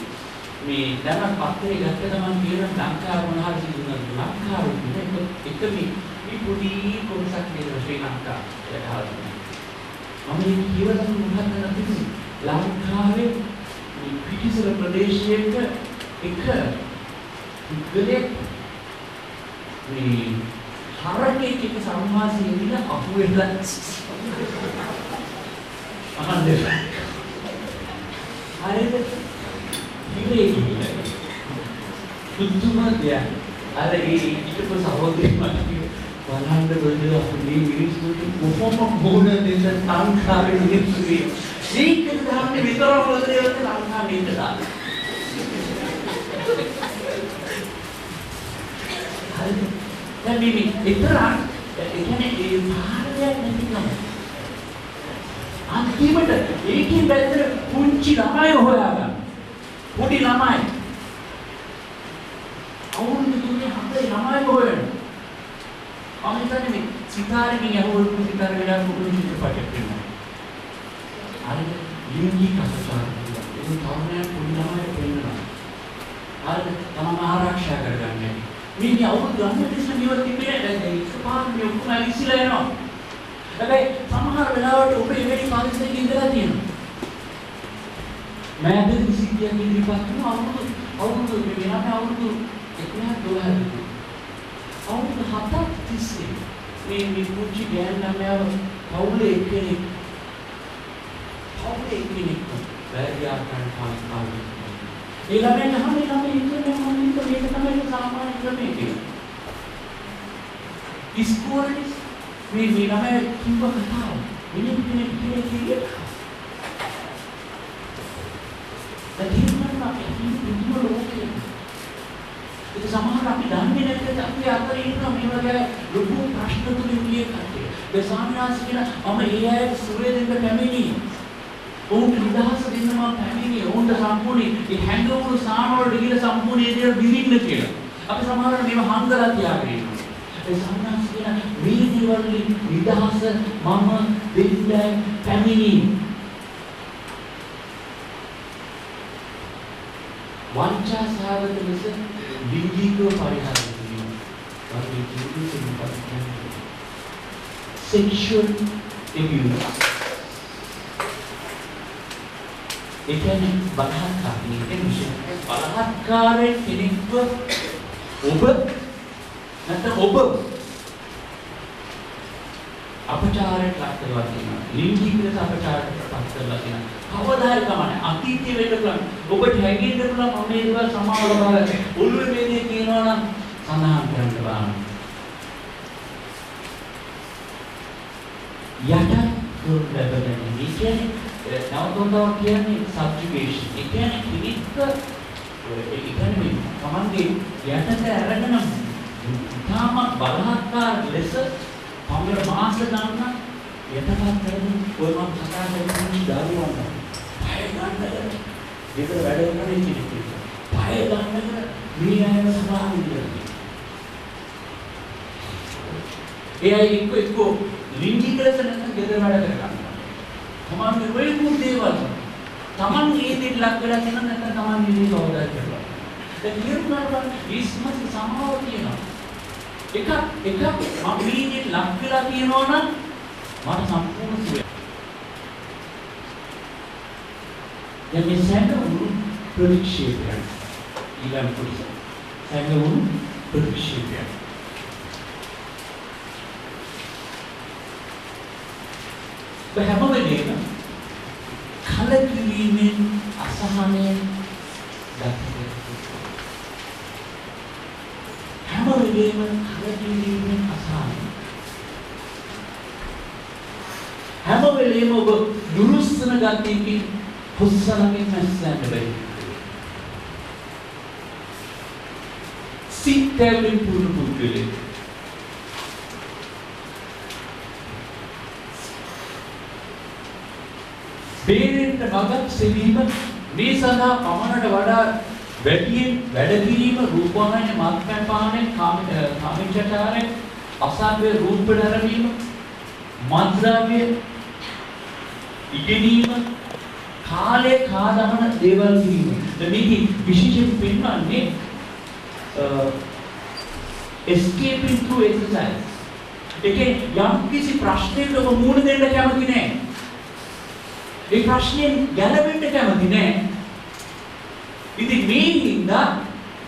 මේ දැන් පස්සේ ගත්ත ගමන් කියන ලංකාව මොනවාද කියනවා ලංකාව කියන්නේ එක මේ පොඩි කොටසක් නේද ශ්‍රී ලංකාව කියලා මම මේ කියවලා මොකක්ද නැතිනේ ලංකාවේ මේ පිටිසර ප්‍රදේශයක එක පුද්ගලෙක් මේ හරකෙක් එක්ක සම්වාසී වෙලා අහු වෙලා අහන්නේ හරිද ඉන්නේ පුදුම දෙයක් අර ඒ ඊටපස්ස සහෝදරයෙක් මට බලන්න බැලුවා මේ මිනිස්සුන්ට කොහොම මොන දෙයක් සංඛාරේ මිනිස්සුගේ ඒකේ ධර්ම විතරක් වලදී ලංකාවේ ඉඳලා හරිද දැන් මේ විතරක් ඒ කියන්නේ ඒ භාරයක් නැතිකම අන්තිමට ඒකේ බැලුවා පුංචි ළමයි හොයාගන්න පොඩි ළමයි අවුරුදු තුනේ හතේ ළමයි හොයන මම හිතන්නේ මේ සිතාරකින් යහුවුරු සිතාර වෙලා පුදුම චිත්‍රපටයක් වෙනවා හරිද ලිංගික අසාර ඒ තරුණයන් පොඩි ළමයි වෙනවා හරිද තමම ආරක්ෂා කරගන්නේ මේ අවුරුදු ගන්න තිස්සේ නියම තිබෙන්නේ නැහැ ඒකපාර මේ ඔක්කොම ඇවිස්සලා යනවා හැබැයි සමහර වෙලාවට ඔබ එවැනි පරිසරයක ඉඳලා තියෙනවා මම අද සිද්ධියක් ඉදිරිපත් කරන අවුරුදු මේ වෙනම අවුරුදු 11 අවුරුදු 7ක් තිස්සේ මේ පුංචි ගෑනු පවුලේ එක්කෙනෙක් බැරියා කරන කාලේ ඒ ළමයා තමයි ඉන්නේ මේක තමයි සාමාන්‍ය ක්‍රමය කියලා ඉස්කෝලේ මේ ළමයා කිව්ව කතාව වෙනින් කෙනෙක් කියන්නේ ඒක සමහර අපි දන්නේ නැත්නම් අපි අතර ඉන්න මේ වගේ ලොකු ප්‍රශ්න තුලින් ගියේ කට්ටිය. ඒ සාමනාස් කියන මම ඒ අයට සුවේ දෙන්න පැමිණි. ඔවුන්ට නිදහස දෙන්න මම පැමිණි. ඔවුන්ට සම්පූර්ණ ඒ හැංගවුණු සානවලට ගිහලා සම්පූර්ණ ඒ දේ බිරින්න කියලා. අපි සමහරවිට මේව හංගලා තියාගෙන ඉන්නවා. ඒ සාමනාස් කියන කියන මේ දේවල් නිදහස මම දෙන්නයි පැමිණි. වංචා සහගත ලෙස ලිංගිකව පරිහරණය කිරීම. වගේ ජීවිතේ sexual abuse. ඒ කියන්නේ බලහත්කාරී කෙනෙක් බලහත්කාරයෙන් කෙනෙක්ව ඔබ නැත්නම් ඔබ අපචාරයට ලක් කරලා තියෙනවා. ලිංගික ලෙස අපචාරයට ලක් කරලා තියෙනවා. කවදා හරි කමන්නේ අතීතයේ වෙන්න පුළුවන්. ඔබට හැඟෙන්න පුළුවන් මම මේ දේවල් සමාව ලබා ගන්න. ඔළුවේ මේ දේ කියනවා නම් සඳහන් කරන්න බෑ. යට දුර ලැබෙන්නේ. ඒ කියන්නේ නවතොන්දව කියන්නේ සබ්ජුගේෂන්. ඒ කියන්නේ කිරික්ක ඒ කියන්නේ තමන්ගේ යටට අරගෙන තාම බලහත්කාර ලෙස පමණ මාස ගන්න යටපත් කරගෙන කොහොමද කතා කරන්නේ දරුවන්ට. පය ගන්නද? විතර වැඩ කරන්නේ කිරික්ක. පය ගන්නද? මේ අයව සමාන විදියට. එයයි එක්ක ලිංගික ලෙස නැත්නම් ගෙදර වැඩ කරගන්නවා. තමන්ගේ වෙලුම් දේවල් තමන් ඒ දේ ලක් කරලා තියෙන නැත්නම් තමන් නිදි සෝදා කරලා. දැන් නිර්මාණ ඉස්මත් සමාව තියෙනවා. එක මම මේ ලක් කරලා තියෙනවා නම් මට සම්පූර්ණ සුවය. දැන් මේ සැඟවුණු ප්‍රතික්ෂේපය ඊළඟ කොටස. සැඟවුණු ප්‍රතික්ෂේපය. හැම වෙලේම කලකිරීමෙන් අසහනයෙන් දැක්කේ හැම වෙලේම කලකිරීමෙන් අසහනයෙන් හැම වෙලේම ඔබ දුරුස්සන ගතියකින් හුස්සලකින් නැස්සන්න බැරි සිත්තරෙන් පුරුදුකලේ බේරෙන්න මඟක් සෙවීම මේ සඳහා පමණට වඩා වැඩියෙන් වැඩ කිරීම රූපවාහිනිය මත්පැන් පානය කාමීච්ඡාචාරය අසභ්‍ය රූප නැරඹීම මත්ද්‍රව්‍ය ඉගෙනීම කාලේ කාදමන දේවල් කිරීම මේකේ විශේෂයෙන් පෙන්වන්නේ escaping through exercise ඒකේ යම් කිසි ප්‍රශ්නයකට ඔබ මුහුණ දෙන්න කැමති නැහැ. ඒ ප්‍රශ්نين ගැලවෙන්න කැමති නෑ. ඉතින් මේ හින්දා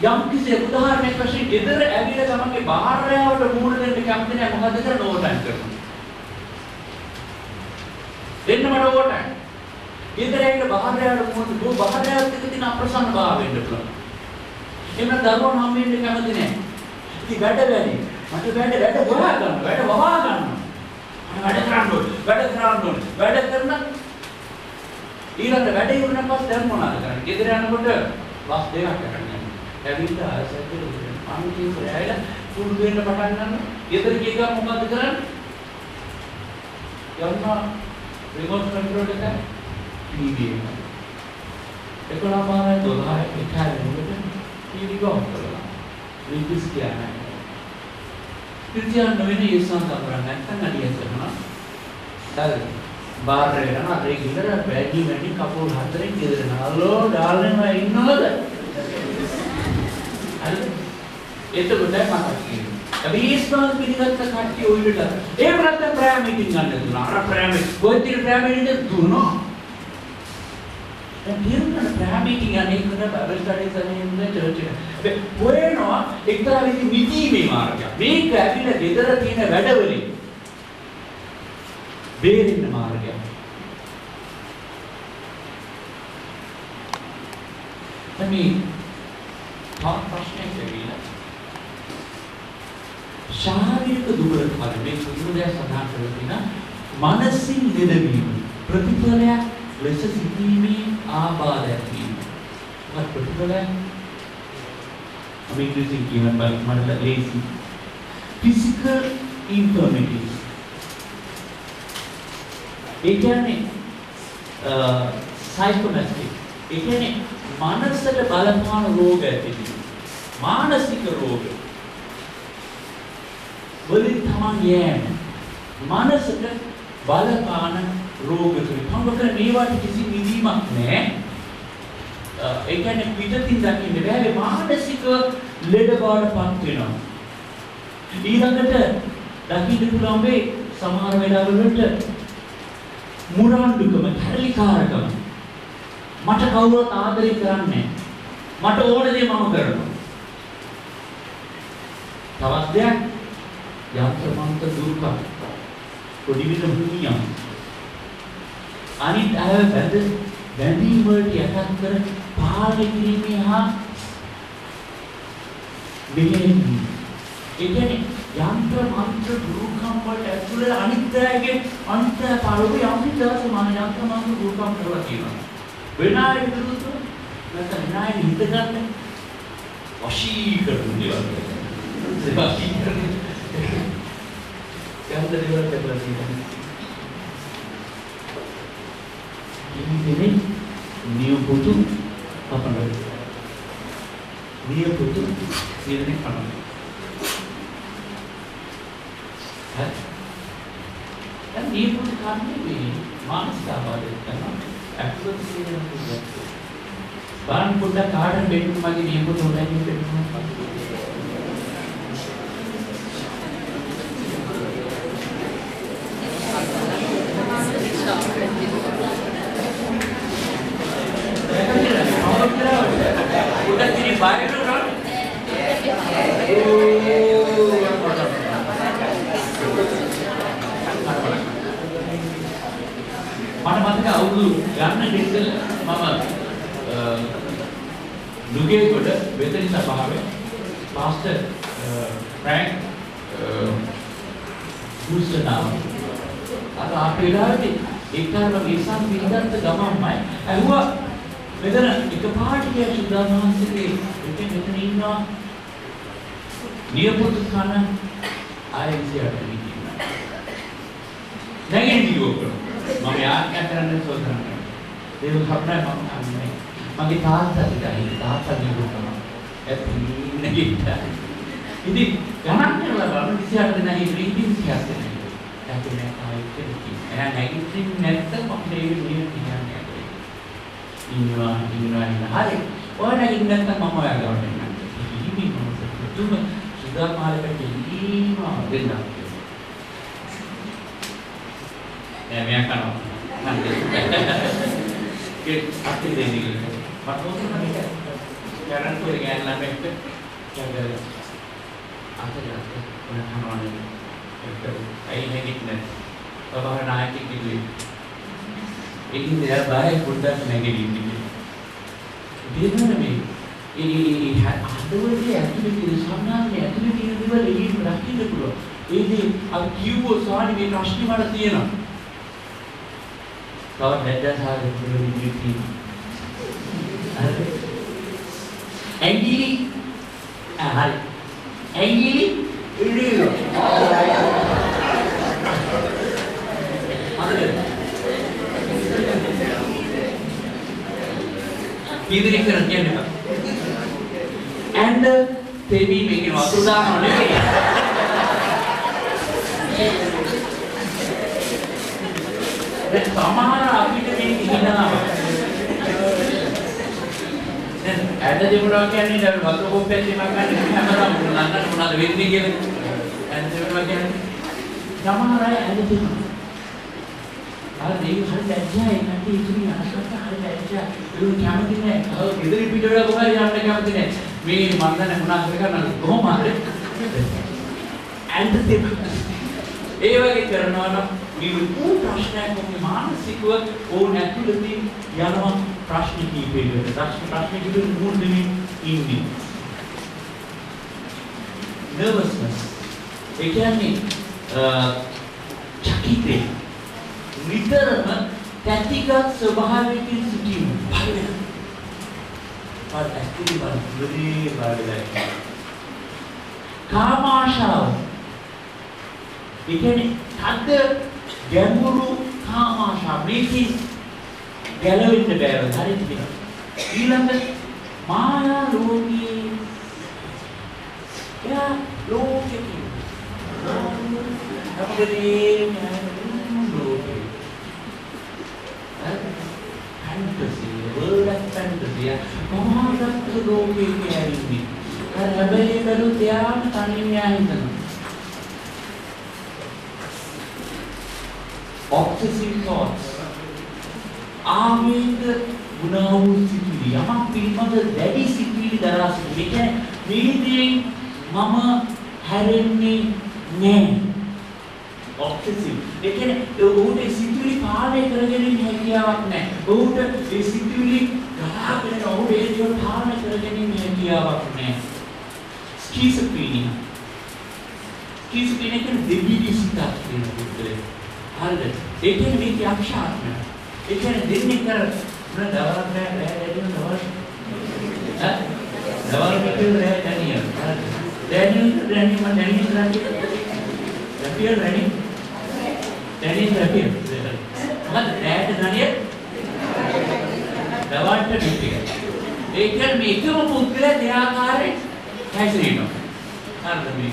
යම් කිසි උදාහරණයක් වශයෙන් ගෙදර ඇවිල්ලා තමන්ගේ බාහිරයවට මුහුණ දෙන්න කැමති නෑ. මොකද කරන්නේ ඕවර්ටයිම් කරනවා. දෙන්න මට ඕවර්ටයිම්. ගෙදර ඇවිල්ලා බාහිරයවට මුහුණ දුව බාහිරයත් එක්ක තියෙන අප්‍රසන්න භාවය වෙන්න පුළුවන්. එහෙම දරුවෝ නම් වෙන්න කැමති නෑ. ඉතින් වැඩ වැඩි. මට වැඩ හොයා ගන්න. වැඩ වවා ගන්න. වැඩ කරන්න ඕනේ. වැඩ කරන ඊළඟ වැඩ ඉවරනට පස්සේ දැන් මොනවද කරන්නේ? ගෙදර යනකොට බස් දෙකක් කරන්නේ. ඇවිල්ලා ආසෙත් අන්තිම රැයල පුරුදු වෙන්න පටන් ගන්නවා. ගෙදර ගිය ගමන් මොකද කරන්නේ? යන්න රිමෝට් කන්ට්‍රෝල් එක ටීවී එක. 11:12 එකයි ටීවී ගොම් කරලා. රිපීට් කියන්නේ. පිටියන් නොවන යසන් කරන්නේ නැත්නම් අඩිය කරනවා. හරි. बाहर रहना रेगुलर बैगी बैगी कपूर हाथ रे गिर ना हेलो डार्लिंग मैं इन्नोद अरे ये तो गुड्डा माता की अभी इस बात की निकल तक काटी हुई बेटा एक रात तक प्राय मीटिंग करने तू ना प्राय में कोई तेरे प्राय मीटिंग तू नो फिर ना प्राय मीटिंग आने को ना बाइबल स्टडी करने में चर्च अबे कोई ना एक तरह की मीटिंग में मार गया मैं कैफे ना गिदर तीन वेडवली बेरिन मार गया तमी थॉट प्रश्न केला शारीरिक दुर्बलता में सुनुदय सदा करती ना मानसिक निदवी प्रतिफलया लेस स्थिति में आबादती और प्रतिफलया अभी इंग्लिश की मतलब लेसी फिजिकल इन्फॉर्मेटिव ඒ කියන්නේ සයිකෝමැස්ටික් ඒ කියන්නේ මානසික බලපාන රෝග ඇතිවීම මානසික රෝග වලින් තමයි යෑම මානසික බලපාන රෝග තුන. මොකද මේවට කිසි නිදීමක් නැහැ. ඒ කියන්නේ පිටින් දකින්න බෑ මානසික ලෙඩ බවටපත් වෙනවා. ඊළඟට දකින්න පුළුවන් වෙයි සමහර වෙලාවලට මුරණ්ඩුකම, කැරලිකාරකම. මට කවුරුත් ආදරය කරන්නේ මට ඕන දේ මම කරනවා. තවත් දෙයක් යන්ත්‍රමන්ත දුර්කම්. පොඩි විදිහට මුනියම්. අනිත් අය බැඳීම් වලට යටත් කර පාලනය කිරීමේ හා මෙහෙයවීම. ඒ කියන්නේ යන්ත්‍ර මන්ත්‍ර දුර්කම් වලට ඇතුළේ අනිත්‍යයේ අන්ත්‍ය පාලුවේ යම්කිදස මාන යන්ත්‍ර මන්ත්‍ර දුර්කම් කරලා තියෙනවා. වෙනායි විරුද්ධ නැත්නම් වෙනායි හිත ගන්න වශී කරන දේවල්. වශී කරන යන්ත්‍ර දේවල් කරලා තියෙනවා. ini නියපොතු අපනයි. නියපොතු කියන්නේ අපනයි. දැන් නියපොතු කන්නේ මේ මානසික ආබාධයක් කරනවා. ඇක්සස් කියන්නේ බලන්න පොඩ්ඩක් කාටද බෙන්න මගේ නියපොතු හොඳයි කියලා Lugegoda Veterinary Sabhave, Pastor Frank Houston now. Ada apa lagi? Ikan lagi sam pindah ke gamam mai. Ahua, betul. Ikan parti yang sudah masuk ke, ikan veterina. Dia pun tu kana, ayam siapa ni? Nanti dia juga. Mami akan kerana saudara. Dia berkata mami kami. Magi තාත්තා ඉතින් තාත්තා නිරූපණ ඇති නෙගිට ඉතින් ගණන් කරලා බලන්න 28 දෙනා ඉතින් 36 දෙනා ඇතුලේ ආයෙත් කිව්වා එහෙනම් නැගිටින් නැත්තම් අපේ නියම කියන්නේ ඉන්නවා හරි ඔය නැගිටින් නැත්තම් මම ඔයාලට එන්නම් ඉතින් මම තුම සුදා මාලකට ඉන්නවා දෙන්න නෑ මෙයා කරනවා ඒ අපේ දෙන්නේ Patut mereka jangan tu dengan lama itu jaga apa ya orang orang itu ini kita bahwa naik itu ini dia baik bukan negatif dia mana ni ini ada dia aktiviti sebenarnya aktiviti itu dia ini berarti itu pula ini अब क्यों सारी में राष्ट्रीय मार्ग दिए ना kalau ada sahaja perlu diuji Anggili, hari Anggili, ini, ada, ini ni kerana ni apa? And baby making what? Sudah mana ni? Dan sama api tu ni hina. Ada je budak yang ni dah waktu kopi ni makan ni hamara bulan bulan wedding ni ada je budak yang sama raya ada tu. Ada hal aja nanti itu ni asal hal aja. Itu kami ni kalau kita repeat orang kau yang mereka kami ni, me mana ni mana mereka nak kau mana? And the ඒවගේ කරනවා නම් මේ පූ ප්‍රශ්නයක් ඔබේ මානසිකව ඕන ඇතුළතින් යනවා ප්‍රශ්න කීපයකට. ප්‍රශ්න කීපෙක මුල් දෙමින් ඉන්නේ. nervousness. ඒ කියන්නේ චකිතේ නිතරම තැතිගත් ස්වභාවයකින් සිටීම. බය වෙනවා. පාර ඇක්ටිව් වල කාමාශාව ඒ කියන්නේ තද ගැඹුරු කාමාශාව මේකේ ගැලවෙන්න බැහැ හරියට කියනවා ඊළඟ මායා ලෝකී එයා ලෝකේ අපිට මේ ලෝකේ fantasy world of fantasy කොහොමද ලෝකේ කියන්නේ අර හැබැයි බැලුත් යාම තනියම හිතනවා obsessive thoughts ආවේග ගුණාවු සිටිවිලි යමක් පිළිබඳ දැඩි සිටිවිලි දරා සිටින. ඒ කියන්නේ මේ මම හැරෙන්නේ නෑ. obsessive. ඒ කියන්නේ ඔහුට සිටිවිලි පාලනය කරගෙන ඉන්න හැකියාවක් නෑ. ඔහුට ඒ සිටිවිලි ගහගෙන ඔහුට ඒ දේවල් පාලනය කරගෙන ඉන්න හැකියාවක් නෑ. schizophrenia. schizophrenia කියන්නේ දෙවිලි සිතක් කියන පුද්ගලයා. හරිද? ඒ කියන්නේ මේක යක්ෂාත්මය. ඒ කියන්නේ දෙන්නේ කර මොන දවල්ක් නෑ දැනෙන දවල්. දවල් පිටින් රෑ දැනිය. දැනිය මම දැනිය රැපියර් රැඩි. දැනිය රැපියර්. මොකද රෑට දැනිය දවල්ට පිටිය. ඒ කියන්නේ මේකම පුද්ගලයා දෙආකාරයෙන් හැසිරෙනවා. හරිද මේ?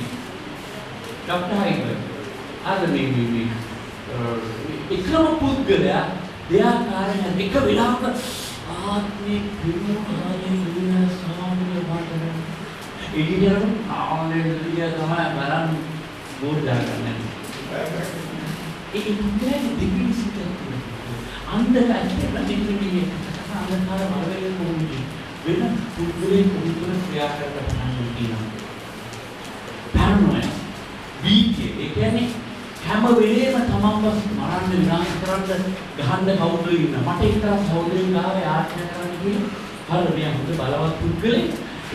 ડોක්ටර් හයිබර්. අද මේ එකම පුද්ගලයා දෙආකාරයෙන් එක වෙලාවක ආත්මේ පිරුණානේ විනා සාමිය වටන එළියරම ආලෙලිය තමයි බලන්න බෝඩ් දාගන්න. ඒක පුද්ගලයා දෙවිසිත අන්ධකාරයෙන් දෙවිසිත අන්ධකාර මාර්ගයේ කොහොමද වෙන පුද්ගලයෙකුට ක්‍රියා කරන්න තියෙනවා. paranoia බීතිය ඒ කියන්නේ හැම වෙලේම තමන්ව මරන්න විනාශ කරන්න ගහන්න කවුද ඉන්න මට එක්තරා සහෝදරයෙක් ආවේ ආඥා කරන්න කියලා හරිද මෙයා හොඳ බලවත් පුද්ගලෙක්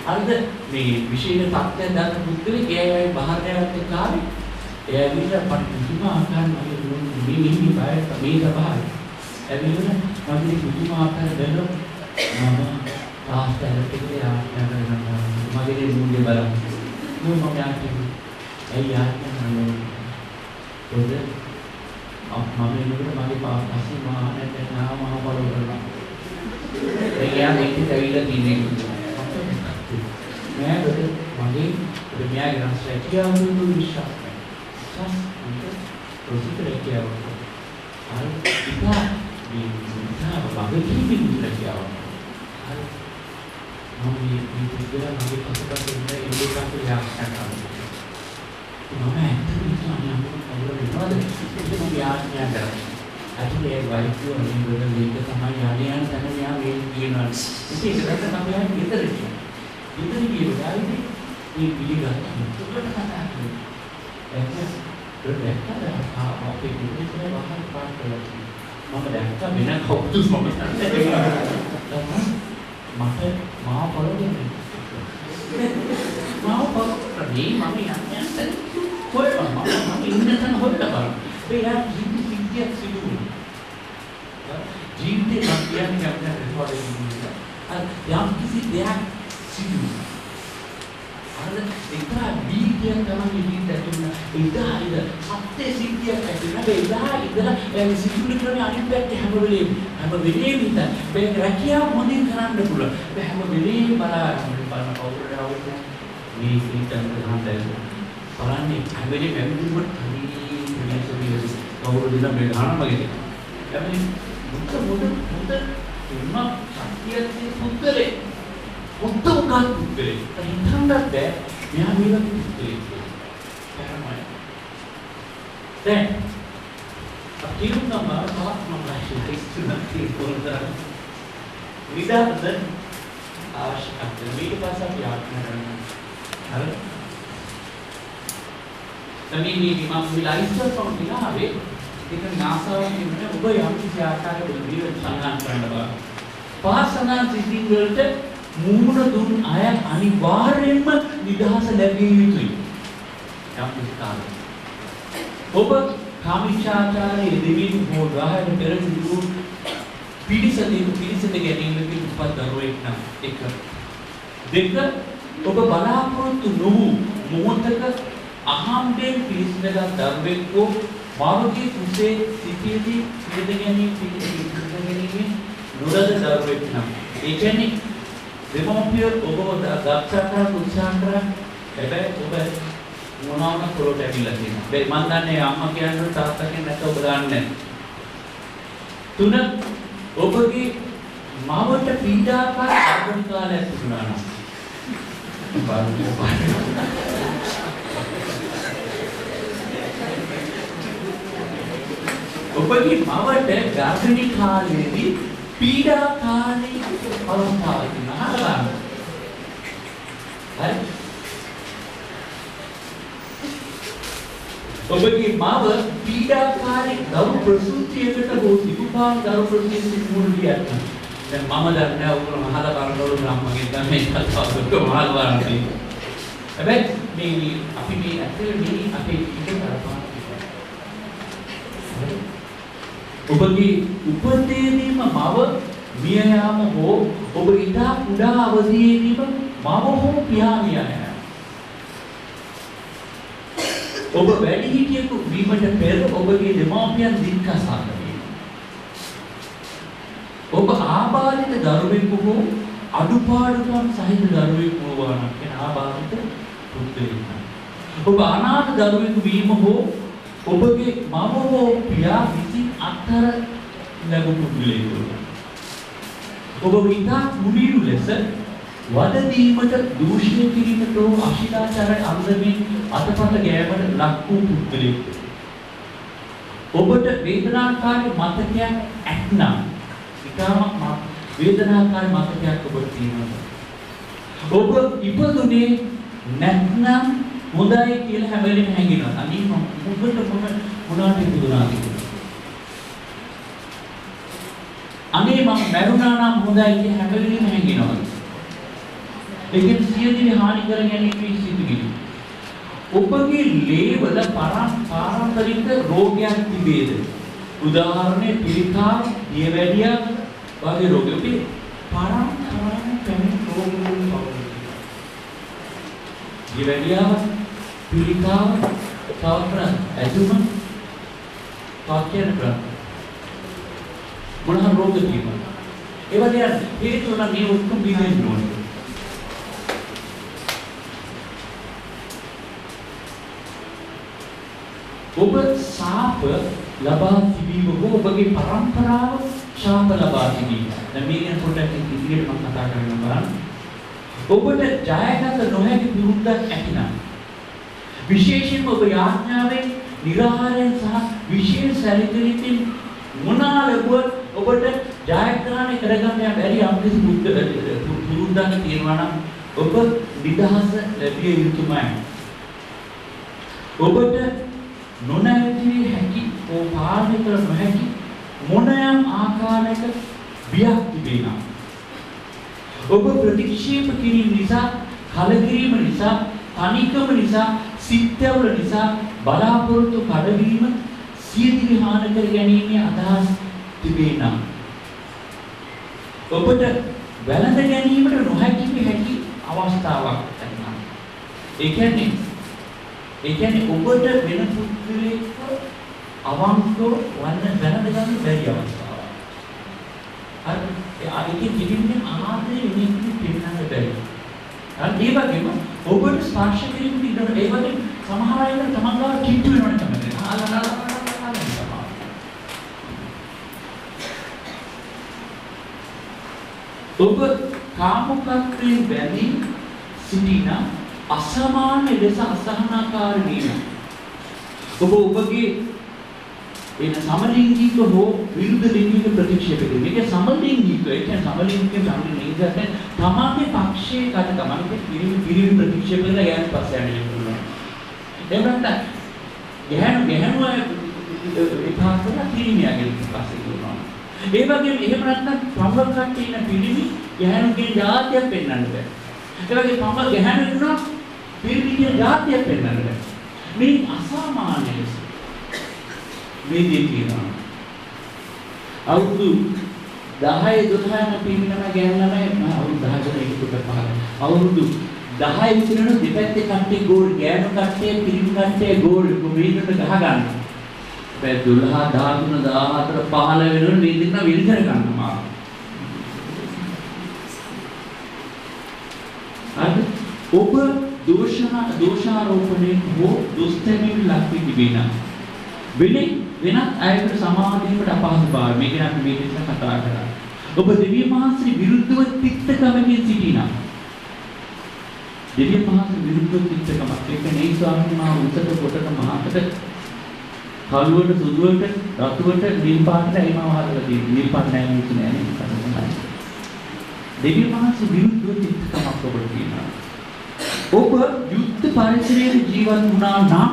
හරිද මේ විශේෂ තත්ත්වයක් දාන පුද්ගලෙක් එයායි බහරයවත් එක්ක ආවේ එයා විතර පුදුම ආකාරයෙන් මගේ මේ බයත් මේ සබහායි එවිලුන මගේ පුදුම ආකාරයෙන් බැලුවා මම තාස්තරට කියලා ආඥා කරනවා මගේ මුන්නේ බලන්න මම ආඥා ඇයි ආඥා කරන්නේ ඔද මම එනකොට මගේ පස්සේ මානට නාම මහ පොළොව කරනවා. එයා මේක ඇවිල්ලා තින්නේ. මම මගේ මෙයා ග්‍රාස් රැකියාව දුන්නු විශ්වාස කරනවා. ප්‍රොසිජර් එකව. අර ඉතා මගේ කීපින් රැකියාව. අර මම මේ පුදුලා මගේ පසුපස ඉන්න ඒකක් කියලා කරනවා. මම ඇත්තටම කියන්නේ කවුරු වෙනවද ඒක මම ආඥා කරා. අතුලේ වයිකෝ අනිවාර්ය මේක තමයි ආලියන් තමයි යා මේ කියනවා. ඉතින් ඒකට තමයි යා විතර කියන්නේ. විතර කියලාදී මේ පිළිගන්නවා. උඩට කතා කරනවා. ඒක අපේ ඉන්නේ වහල් පාට කරලා මම දැක්කා වෙන කවුරුත් මම මට මාව පොළොවේ මාව පොළොවේ මම යන්නේ හොයපන් මම ඉන්න තැන හොයලා බලන්න. ඒ යා ජීවිතයක් සිදු වෙනවා. ජීවිතේ මම කියන්නේ අපිට රෙකෝඩ් එකේ අර යම් කිසි දෙයක් සිදු වෙනවා. අර ඒකා බීජයක් තමයි ජීවිතයට තුන එදා ඉඳ සත්‍ය සිද්ධියක් ඇතිවෙනවා. එදා ඉඳලා ඒ සිදුවන ක්‍රමයේ අනිත් පැත්තේ හැම වෙලේම හිත මේක රැකියාව මොනින් කරන්න පුළුවන්. ඒ හැම වෙලේම බලන කවුරුද આવුනේ මේ සිතෙන් ගහන්න බලන්නේ හැමදේම වැරදිුනොත් හරි කවුරුද මේ ගහන මගේ. හැබැයි මුත එන්න සත්‍යයේ පුද්ගලේ උත්තමකම් පුද්ගලේ හිතන්නත් බෑ මෙයා මේක පුද්ගලේ කරමයි. දැන් අපිට නම් ආත්මමයි ඉස්සුනක් කොහොමද විදාද අවශ්‍යකම් මේක පාසක් යාත්‍රා කරනවා. හරි तभी ये दिमाग मिलाइस्टर फ्रॉम दिलावे लेकिन नासा ने ඔබ යම් කිසි ආකාරයක විදිහට සංගායන කරනවා. පහත් සංගායන සිද්ධීන් වලට මූණ දුන් අය අනිවාර්යයෙන්ම නිදහස ලැබිය යුතුයි. යම් කිසි කාලයක. ඔබ කාමීච්ඡාචාරයේ දෙවියන් හෝ ගාහන පෙර සිදු පිළිසෙද ගැනීමකින් උපත් දරුවෙක් නම් එක. දෙක ඔබ බලාපොරොත්තු නොවූ මොහොතක අහම්බෙන් පිළිසඳගත් දරුවෙක් වූ මානවකී කුසේ සිටියේදී පිළිදෙනීමේ පිළිදෙනීමේ නුරද දරුවෙක් නම් ඒ කියන්නේ දෙමෝපිය ඔබව දක්ෂ කරන උත්සාහ කරන හැබැයි ඔබ මොනවාම පොළොට ඇවිල්ලා තියෙනවා. මේ මන් දන්නේ අම්මා කියන්නේ තාත්තා කියන්නේ නැත්නම් ඔබ දන්නේ නැහැ. 3 ඔබගේ මවට පීඩාකාර ආගම කාලයක් තිබුණා නම් ඔබගේ මවට ගර්භණී කාලයේදී පීඩාකාරී අවස්ථාවක් තිබුණා. හරි. ඔබගේ මව පීඩාකාරී දරු ප්‍රසූතියකට හෝ සිකුපාන් දරු ප්‍රසූතියකට මුහුණ දීලා දැන් මම දන්නේ ඔයගොල්ලෝ මහලා බලනකොට අම්මගෙන් දැන් මේ කතාව ඔක්කොම මහලා බලන්නේ. හැබැයි මේ අපි මේ ඇත්තටම අපේ ඉතින් කරපාන. ඔබගේ උපතේදීම මව මිය යාම හෝ ඔබ ඉතා කුඩා අවදියේදීම මව හෝ පියා මිය යනවා. ඔබ වැඩිහිටියෙකු වීමට පෙර ඔබගේ දෙමාපියන් දික්කසාද වීම. ඔබ ආබාධිත දරුවෙකු හෝ අඩුපාඩුකම් සහිත දරුවෙකු වුණා නම් කියන ආබාධිත පුද්ගලයෙක්. ඔබ අනාථ දරුවෙකු වීම හෝ ඔබගේ මව හෝ පියා විසින් අත්හැර ලැබු පුද්ගලයෙකු. ඔබ විතා කුඩීරු ලෙස වද දීමට දූෂණය කිරීමට හෝ අශීලාචාර අන්දමින් අතපත ගෑමට ලක් වූ පුද්ගලයෙකු. ඔබට වේදනාකාරී මතකයක් ඇත්නම් ඉතාමත් වේදනාකාරී මතකයක් ඔබට තියෙනවා. ඔබ ඉපදුනේ නැත්නම් හොඳයි කියලා හැම වෙලෙම හැඟෙනවා. අනිත් මොකද මොනවාට ඉපදුනාද කියලා. අනේ මම මැරුණා නම් හොඳයි කියලා හැම වෙලෙම හැඟෙනවා. ඒකෙන් සියදිවි හානි කර ගැනීම සිදුවිලි. ඔබගේ ලේවල පාරම්පරික රෝගයක් තිබේද? උදාහරණයක් පිළිකාව, දියවැඩියා වගේ රෝග. ඔබේ පාරම්පරික රෝග වලින් දියවැඩියා, පිළිකාව, තවකරන් ඇදුම, පාක්‍යන මොනවා රෝග තියෙනවා. ඒ වගේ හේතු නම් මේ ඔක්කොම බිඳෙන්න ඕනේ. ඔබ ශාප ලබා තිබීම හෝ ඔබගේ පරම්පරාව ශාප ලබා තිබීම. දැන් මේ ගැන පොඩ්ඩක් ඉදිරියට මම කතා කරන්න බලන්න. ඔබට ජයගත නොහැකි විරුද්ධක් ඇතිනම් විශේෂයෙන්ම ඔබ යාඥාවෙන් නිරාහාරයෙන් සහ විශේෂ සැලකිලිමෙන් මොනවා ලැබුවත් ඔබට ජයග්‍රහණය කරගන්න බැරි අම්කිසි විරුද්ධක් තියෙනවා නම් ඔබ නිදහස ලැබිය යුතුමයි. ඔබට නොනැවතිය හැකි හෝ පාලනය කර නොහැකි මොනෑම ආකාරයක බියක් තිබෙනවා. ඔබ ප්‍රතික්ෂේප කිරීම නිසා, කලකිරීම නිසා, තනිකම නිසා, සිත්යවල නිසා බලාපොරොත්තු කඩවීම සියදිවි හානි කර ගැනීමේ අදහස් තිබෙනවා. ඔබට වැළඳ ගැනීමට නොහැකි අවස්ථාවක් තියෙනවා. ඒ කියන්නේ ඔබට වෙන පුද්ගලයෙක් අවංකව වැළඳ ගන්න බැරි අවස්ථාවක්. හරි. ඒකෙන් කිසිම ආදරේ වෙන්නේ පෙන්නන්න බැරි. හරි. ඒ වගේම ඔබට ස්පර්ශ කිරීමට ඉන්න ඒ වගේ සමහර අය තමන්ලා කිට්ටු වෙනවනේ තමයි. ඔබ කාමුකත්වයෙන් බැඳී සිටින අසමාන්‍ය ලෙස අසහනාකාරී වීම. ඔබගේ එන සමලිංගික හෝ විරුද්ධ ලිංගික ප්‍රතික්ෂේප කිරීම. මේක සමලිංගික, ඒ කියන්නේ සමලිංගික සමලිංගික තමයි පක්ෂයේ කට ගමන්නේ පිරිමි ප්‍රතික්ෂේප කරලා යන පස්සේ යන්නේ පුළුවන්. එහෙම නැත්නම් ගැහණුව එපා කරලා පිරිමියාගේ පස්සේ කරනවා. ඒ වගේම එහෙම නැත්නම් පමල කට්ටිය ඉන්න පිරිමි ගැහණුගේ જાතියක් පෙන්වන්න බෑ. ඒ වගේ පමල ගැහණු ඉන්නවා පිරිමිගේ જાතියක් පෙන්වන්න බෑ. මේ අසාමාන්‍ය ලෙස මේ දේ කියනවා. අවුරුදු 10 12 පිරිමිනම ගැහණුම අවුරුදු 10 කට පහල. අවුරුදු 10 විතර දෙපැත්තේ කට්ටිය ගෝල් ගැහණු කට්ටිය පිරිමි කට්ටිය ගෝල් කොබේකට ගහ ගන්නවා. 12 13 14 15 වෙනකොට මේ දෙන්න විල් කර ගන්නවා. හරි. ඔබ දෝෂාරෝපණයෙන් හෝ දුස්තැමීමට ලක් වී තිබෙනා. වෙනත් අයකට සමාදීමට අපහසුතාවය මේක නම් මේ දෙන්න කතා කරා. ඔබ දෙවියන් වහන්සේ විරුද්ධව තිත්තකමකින් සිටිනා. දෙවියන් වහන්සේ විරුද්ධව තිත්තකමක්. ඒක නේ ස්වාමීන් වහන්සේ උසට කොටක මහකට කළුවට සුදුවට රතුවට නිල් පාටට එයිමව හදලා තියෙනවා. නිල් පාට නැහැ නෙවෙයි නෑ නේ. දෙවියන් වහන්සේ විරුද්ධව තිත්තකමක් ඔබට තියෙනවා. ඔබ යුද්ධ පරිසරයේ ජීවත් වුණා නම්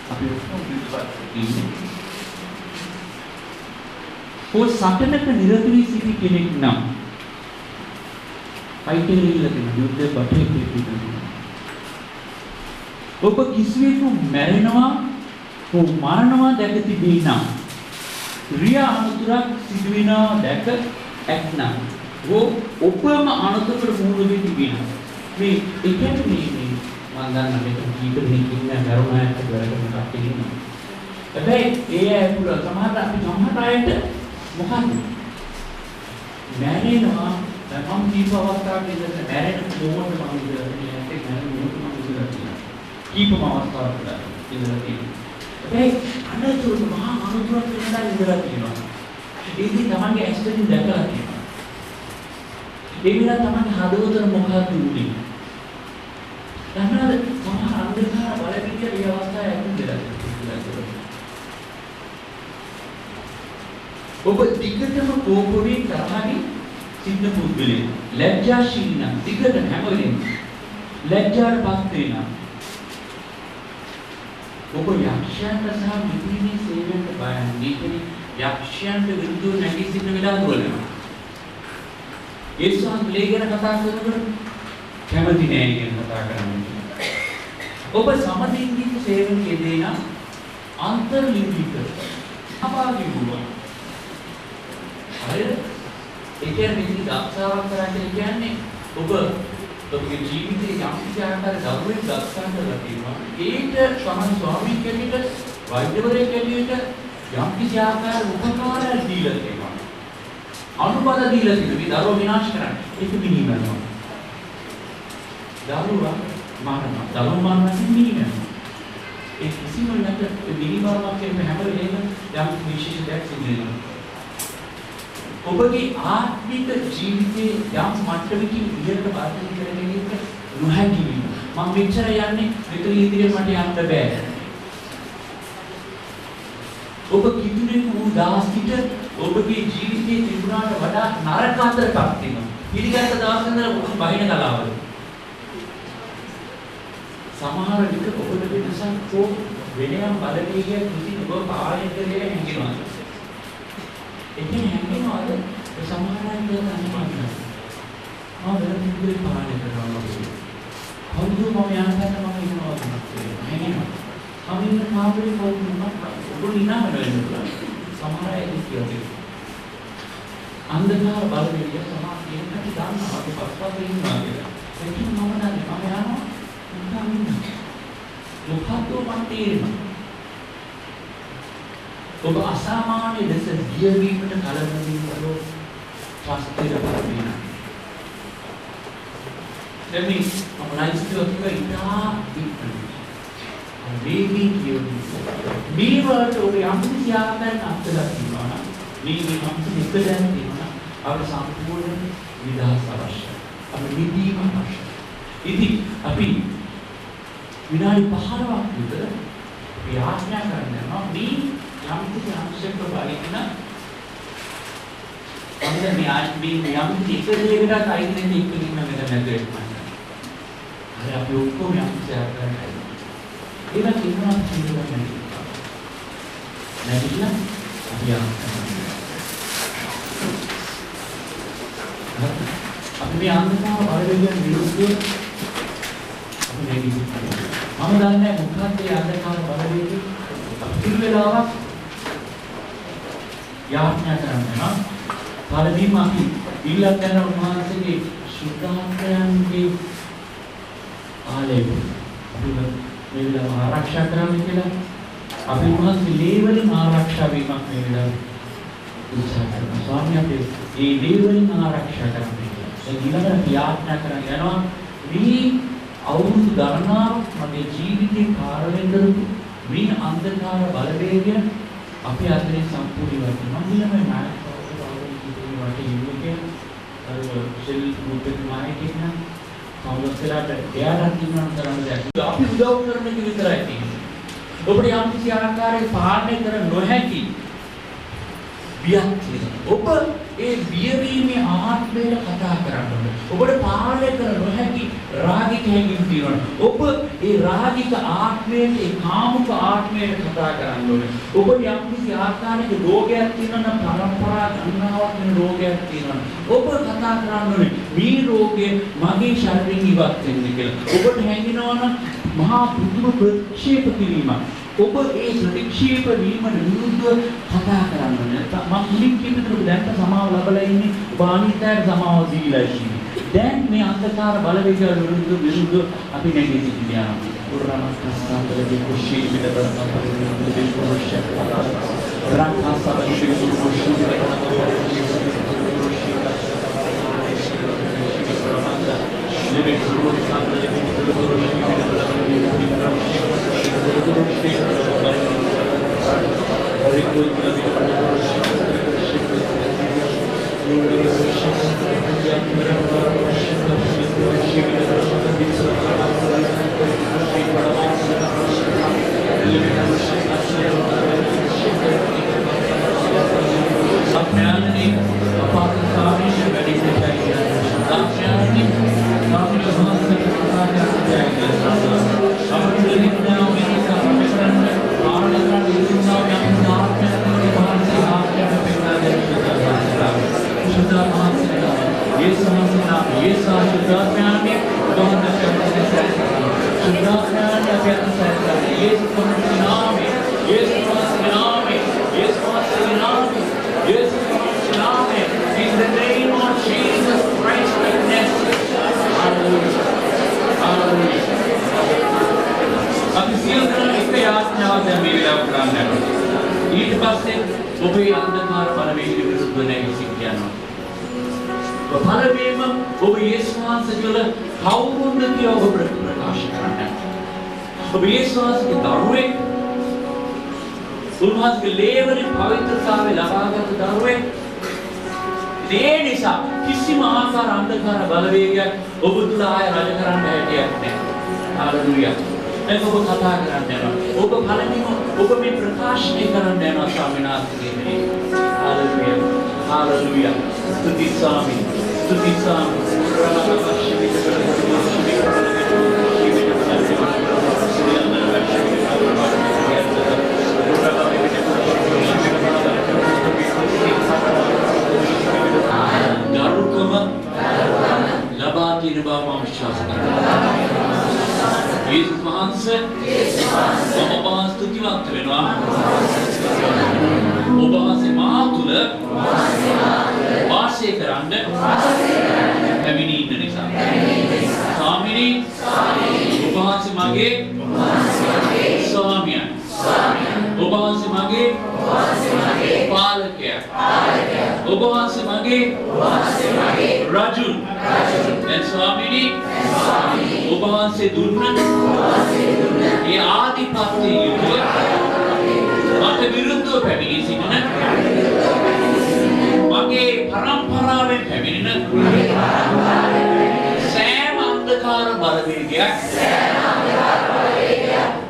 අපි ඔක්කොම ඔය සටනක නිරත වී සිටි කෙනෙක් නම් අයිතිරිල්ලකින් යුද්ධ බටේ පිටින් ඔබ කිසිවෙකු මැරෙනවා හෝ මරනවා දැක තිබේ නම් ක්‍රියා අනුතරක් සිදු වෙනවා දැක ඇත්නම් ඔබම අනුතරකට මුහුණ දෙන්න තිබෙනවා මේ ඒ කියන්නේ මම දන්නා මේක කීප දෙනෙක් ඉන්න මරුණාට කරගෙන කට්ටිය හැබැයි ඒ අය පුර සමහර අයට මොකක්ද මැරෙනවා මම කීප අවස්ථාවක ඉඳලා මැරෙන මොහොත මම ඉඳලා තියෙනවා ඒක මැරෙන මොහොත මම ඉඳලා තියෙනවා කීපම අවස්ථාවක ඉඳලා තියෙනවා හැබැයි අනතුරු මහා අනතුරක් වෙනදා ඉඳලා තියෙනවා ඒකේ තමන්ගේ ඇස්වලින් දැකලා තියෙනවා ඒ විලා තමන්ගේ හදවතට මොකක්ද උනේ දැනනද සමහර අන්ධකාර බලපෑම් මේ අවස්ථාවේ ඇතුළේ ඔබ දිගටම කෝපුවේ තරහකින් සිද්ධ පුද්ගලෙක් ලැජ්ජාශීලී නම් දිගට හැම වෙලෙම ලැජ්ජාටපත් වෙනා ඔබ යක්ෂයන්ට සහ මිත්‍රිණී සේවයට බයන්නේ කියන්නේ යක්ෂයන්ට විරුද්ධව නැගී සිටින වෙලාව දුරනවා ඒසන් ලේගෙන කතා කරනකොට කැමති නෑ කියන කතා කරන්නේ ඔබ සමලිංගික සේවනයේ දේන අන්තර්ලිංගික සහභාගී වුණා හරිද ඒ කියන්නේ මේක දක්ෂාවක් කරන්නේ කියන්නේ ඔබගේ ජීවිතයේ යම් කිසි ආකාරයක දරුවෙක් දක්ෂාන් කරලා තියෙනවා ඒක සමහර ස්වාමීන් කෙනෙකුට වෛද්‍යවරයෙක් කෙනෙකුට යම් කිසි ආකාරයක උපකාරයක් දීලා තියෙනවා අනුබල දීලා තියෙනවා මේ දරුවා විනාශ කරන්න ඒක මිනිමනවා දරුවා මරනවා මිනිමනවා ඒ කිසිම නැත මිනිමනවා කියන හැම වෙලේම යම් විශේෂයක් සිදු වෙනවා ඔබගේ ආත්මික ජීවිතයේ යම් මට්ටමකින් ඉහළට වර්ධනය කරගෙන ඉන්න නොහැකි වීම. මම මෙච්චර යන්නේ මෙතන ඉදිරියට මට යන්න බෑ. ඔබ කිතුනේ වූ දාස්කිට ඔබගේ ජීවිතයේ තිබුණාට වඩා නරක අතරටපත් වෙනවා. පිළිගත් දවස් ඉඳලා ඔබ බහින කලාවල. සමහර විට ඔබට වෙනසක් හෝ වෙනයම් බලවේගයක් කිසි ඔබ පාලනය කරගෙන හැංගෙනවා. එතන හැංගෙනවාද සමානයි කියලා අනුමානයි. වෙන පාලනය කරනවා. කවුද මම යන්නත් මම ඉන්නවා තමයි. හැංගෙනවා. කමින්න කාමරේ කවුද මම ඔබ ඉන්නම වෙනවා. සමහර අය කියනවා. අන්ධකාර බලවේගය සමාන කියනකට ගන්නවා. අපි පස්සට ඉන්නවා කියලා. ඒක මම දන්නේ මම යනවා. මම ඉන්නවා. මොකක්ද මම තේරෙනවා. ඔබ අසාමාන්‍ය ලෙස ගියවීමට කලබලවීම වල පස්තිරපත් වෙනවා. දැන් මේ අපලයිස්ටික් එක ඉතා ඉක්මනට. මේකේ කියන්නේ මේ වලට ඔබ යම් කිසි ආකාරයක අත්දැකලා තියෙනවා නම් මේ යම් කිසි එක දැන තියෙනවා අපේ සම්පූර්ණ විදහාස අවශ්‍යයි. අපි නිදීම අවශ්‍යයි. ඉතින් අපි විනාඩි 15ක් විතර ප්‍රයත්න කරනවා මේ යම් කිසි අංශයක බලන්න අපිට මේ ආත්මී යම් කිසි එක දෙයකට අයිති නැති එකකින් නම් වෙන නැද්ද හරි අපි ඔක්කොම යම් කිසි ආකාරයකට ඒක කියනවා කියනවා නැතිනම් අපි අපි මේ අන්තිම බලවේගයන් විරුද්ධව අපි නැගී සිටිනවා මම දන්නේ මොකක්ද මේ අන්තිම බලවේගය අපිට වෙලාවක් යාඥා කරනවා පළදීම අපි ඊළඟ කරන උන්වහන්සේගේ සුද්ධාත්මයන්ගේ ආලේප අපි මේ වෙලාව ආරක්ෂා කරන්න කියලා අපි උන්වහන්සේ ලේවලින් ආරක්ෂා වීමක් මේ වෙලාව උත්සාහ කරනවා ස්වාමීන් වහන්සේ මේ ලේවලින් ආරක්ෂා කරන්න කියලා ඊළඟට ප්‍රාර්ථනා කරන්න යනවා මේ අවුරුදු ගණනාවක් මගේ ජීවිතේ කාර්යයෙන් කරපු මේ අන්ධකාර බලවේගය අපි අතරින් සම්පූර්ණ වෙනවා. මම ඊළඟ නායකවරුන්ට ඉන්නේ අර සෙල් ගෲප් එකේ නායකයෙක් නම් කවුරුස්සලාට එයාට කියනවා කරන්න දෙයක්. අපි උදව් කරන එක විතරයි තියෙන්නේ. ඔබට යම් කිසි ආකාරයක පාලනය කර නොහැකි බියක් තියෙනවා. ඔබ ඒ බියවීමේ ආත්මයට කතා කරන්න ඕනේ. ඔබට පාලනය කර නොහැකි රාගික හැඟීම් තියෙනවා. ඔබ ඒ රාගික ආත්මයට ඒ කාමුක ආත්මයට කතා කරන්න ඕනේ. ඔබ යම් කිසි ආකාරයක රෝගයක් තියෙනවා නම් පරම්පරා ගණනාවක් වෙන රෝගයක් තියෙනවා. ඔබ කතා කරන්න ඕනේ මේ රෝගය මගේ ශරීරයෙන් ඉවත් වෙන්න කියලා. ඔබට හැඟෙනවා නම් මහා පුදුම ප්‍රතික්ෂේප කිරීමක්. ඔබ ඒ ප්‍රතික්ෂේප වීමට විරුද්ධව කතා කරන්න ඕනේ. මම මුලින් කිව්ව දැන් සමාව ලැබලා ඉන්නේ ඔබ අනිත්‍යයට සමාව දීලා ඉන්නේ. දැන් මේ අන්ධකාර බලවේග විරුද්ධව අපි නැගී සිටිනවා. උරණස්කන්ධයේ කුෂී පිටතරන පරිවර්තන කුෂී රාක්ඛාසවලින් කුෂී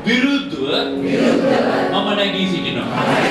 විරුද්ධව මම නැගී සිටිනවා.